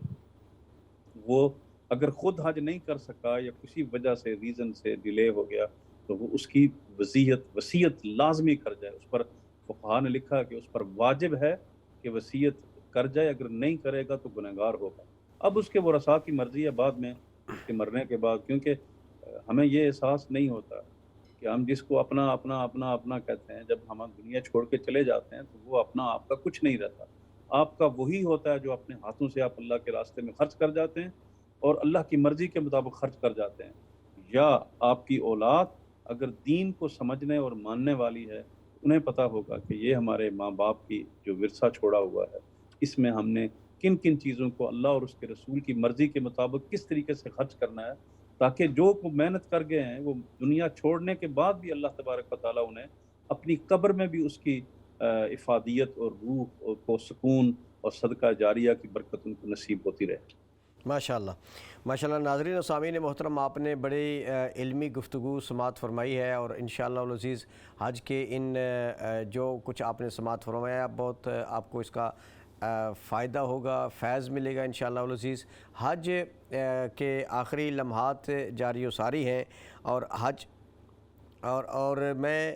وہ اگر خود حج نہیں کر سکا یا کسی وجہ سے ریزن سے ڈیلے ہو گیا تو وہ اس کی وصیت لازمی کر جائے۔ اس پر فقہا نے لکھا کہ اس پر واجب ہے کہ وصیت کر جائے، اگر نہیں کرے گا تو گنہگار ہوگا۔ اب اس کے ورثاء کی مرضی ہے بعد میں اس کے مرنے کے بعد، کیونکہ ہمیں یہ احساس نہیں ہوتا کہ ہم جس کو اپنا اپنا اپنا اپنا کہتے ہیں، جب ہم دنیا چھوڑ کے چلے جاتے ہیں تو وہ اپنا آپ کا کچھ نہیں رہتا، آپ کا وہی ہوتا ہے جو اپنے ہاتھوں سے آپ اللہ کے راستے میں خرچ کر جاتے ہیں اور اللہ کی مرضی کے مطابق خرچ کر جاتے ہیں، یا آپ کی اولاد اگر دین کو سمجھنے اور ماننے والی ہے، انہیں پتہ ہوگا کہ یہ ہمارے ماں باپ کی جو ورثہ چھوڑا ہوا ہے اس میں ہم نے کن کن چیزوں کو اللہ اور اس کے رسول کی مرضی کے مطابق کس طریقے سے خرچ کرنا ہے، تاکہ جو محنت کر گئے ہیں وہ دنیا چھوڑنے کے بعد بھی اللہ تبارک و تعالیٰ انہیں اپنی قبر میں بھی اس کی افادیت اور روح کو سکون اور صدقہ جاریہ کی برکت ان کو نصیب ہوتی رہے۔ ماشاءاللہ ماشاءاللہ۔ ناظرین و سامعین محترم، آپ نے بڑی علمی گفتگو سماعت فرمائی ہے، اور انشاءاللہ العزیز حج کے ان جو کچھ آپ نے سماعت فرمایا بہت آپ کو اس کا فائدہ ہوگا، فیض ملے گا انشاءاللہ العزیز۔ حج کے آخری لمحات جاری و ساری ہیں، اور حج اور میں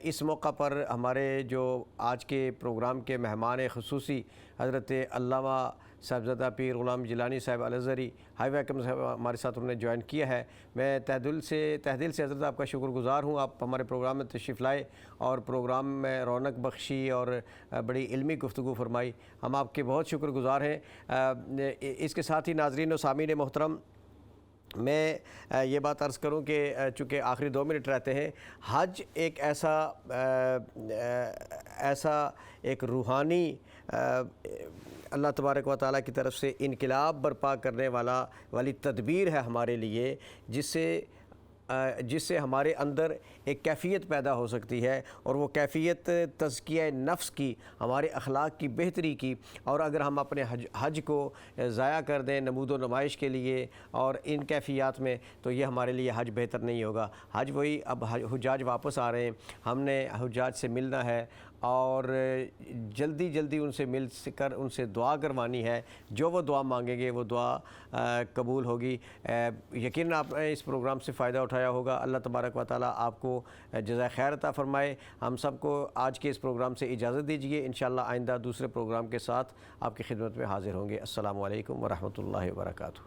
اس موقع پر ہمارے جو آج کے پروگرام کے مہمان خصوصی حضرت علامہ صاحبزادہ پیر غلام جیلانی صاحب الازہری ہائی ویکم صاحب ہمارے ساتھ انہوں نے جوائن کیا ہے، میں تہ دل سے حضرت آپ کا شکر گزار ہوں، آپ ہمارے پروگرام میں تشریف لائے اور پروگرام میں رونق بخشی اور بڑی علمی گفتگو فرمائی، ہم آپ کے بہت شکر گزار ہیں۔ اس کے ساتھ ہی ناظرین و سامعین محترم، میں یہ بات عرض کروں کہ چونکہ آخری 2 منٹ رہتے ہیں، حج ایک ایسا ایک روحانی اللہ تبارک و تعالیٰ کی طرف سے انقلاب برپا کرنے والی تدبیر ہے ہمارے لیے، جس سے جس سے ہمارے اندر ایک کیفیت پیدا ہو سکتی ہے، اور وہ کیفیت تزکیہ نفس کی، ہمارے اخلاق کی بہتری کی. اور اگر ہم اپنے حج کو ضائع کر دیں نمود و نمائش کے لیے اور ان کیفیات میں، تو یہ ہمارے لیے حج بہتر نہیں ہوگا. حج وہی، اب حجاج واپس آ رہے ہیں، ہم نے حجاج سے ملنا ہے اور جلدی جلدی ان سے مل کر ان سے دعا کروانی ہے. جو وہ دعا مانگیں گے وہ دعا قبول ہوگی. یقیناً آپ نے اس پروگرام سے فائدہ اٹھایا ہوگا. اللہ تبارک و تعالیٰ آپ کو جزائے خیر عطا فرمائے. ہم سب کو آج کے اس پروگرام سے اجازت دیجیے. انشاءاللہ آئندہ دوسرے پروگرام کے ساتھ آپ کی خدمت میں حاضر ہوں گے. السلام علیکم ورحمۃ اللہ وبرکاتہ.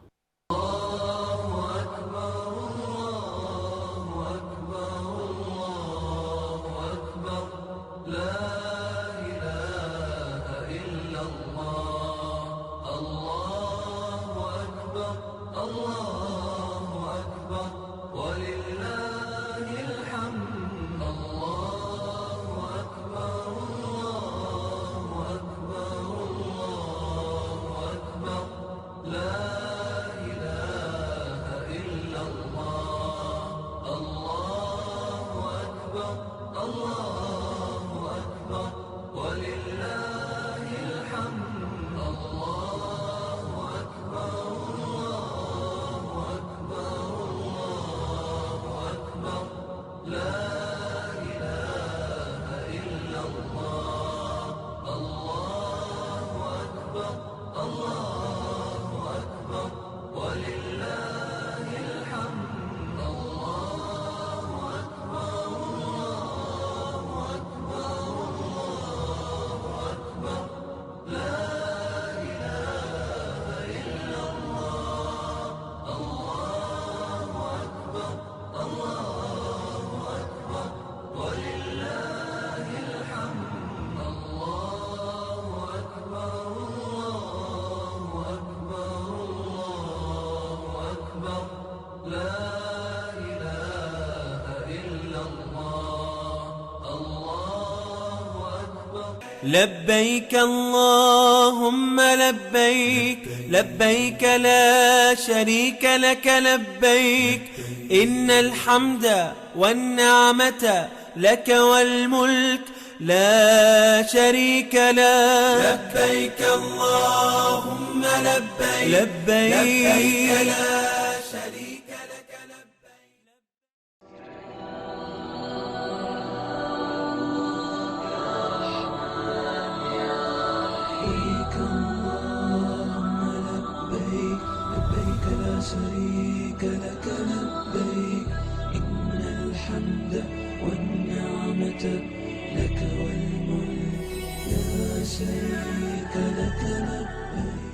لبيك اللهم لبيك لبيك لا شريك لك لبيك إن الحمد والنعمة لك والملك لا شريك لك. لبيك اللهم لبيك لبيك لا شريك لك لبيك. لبيك اللهم لبيك لبيك لا شريك لك لبيك إن الحمد والنعمة لك والملك لا شريك لك لبيك.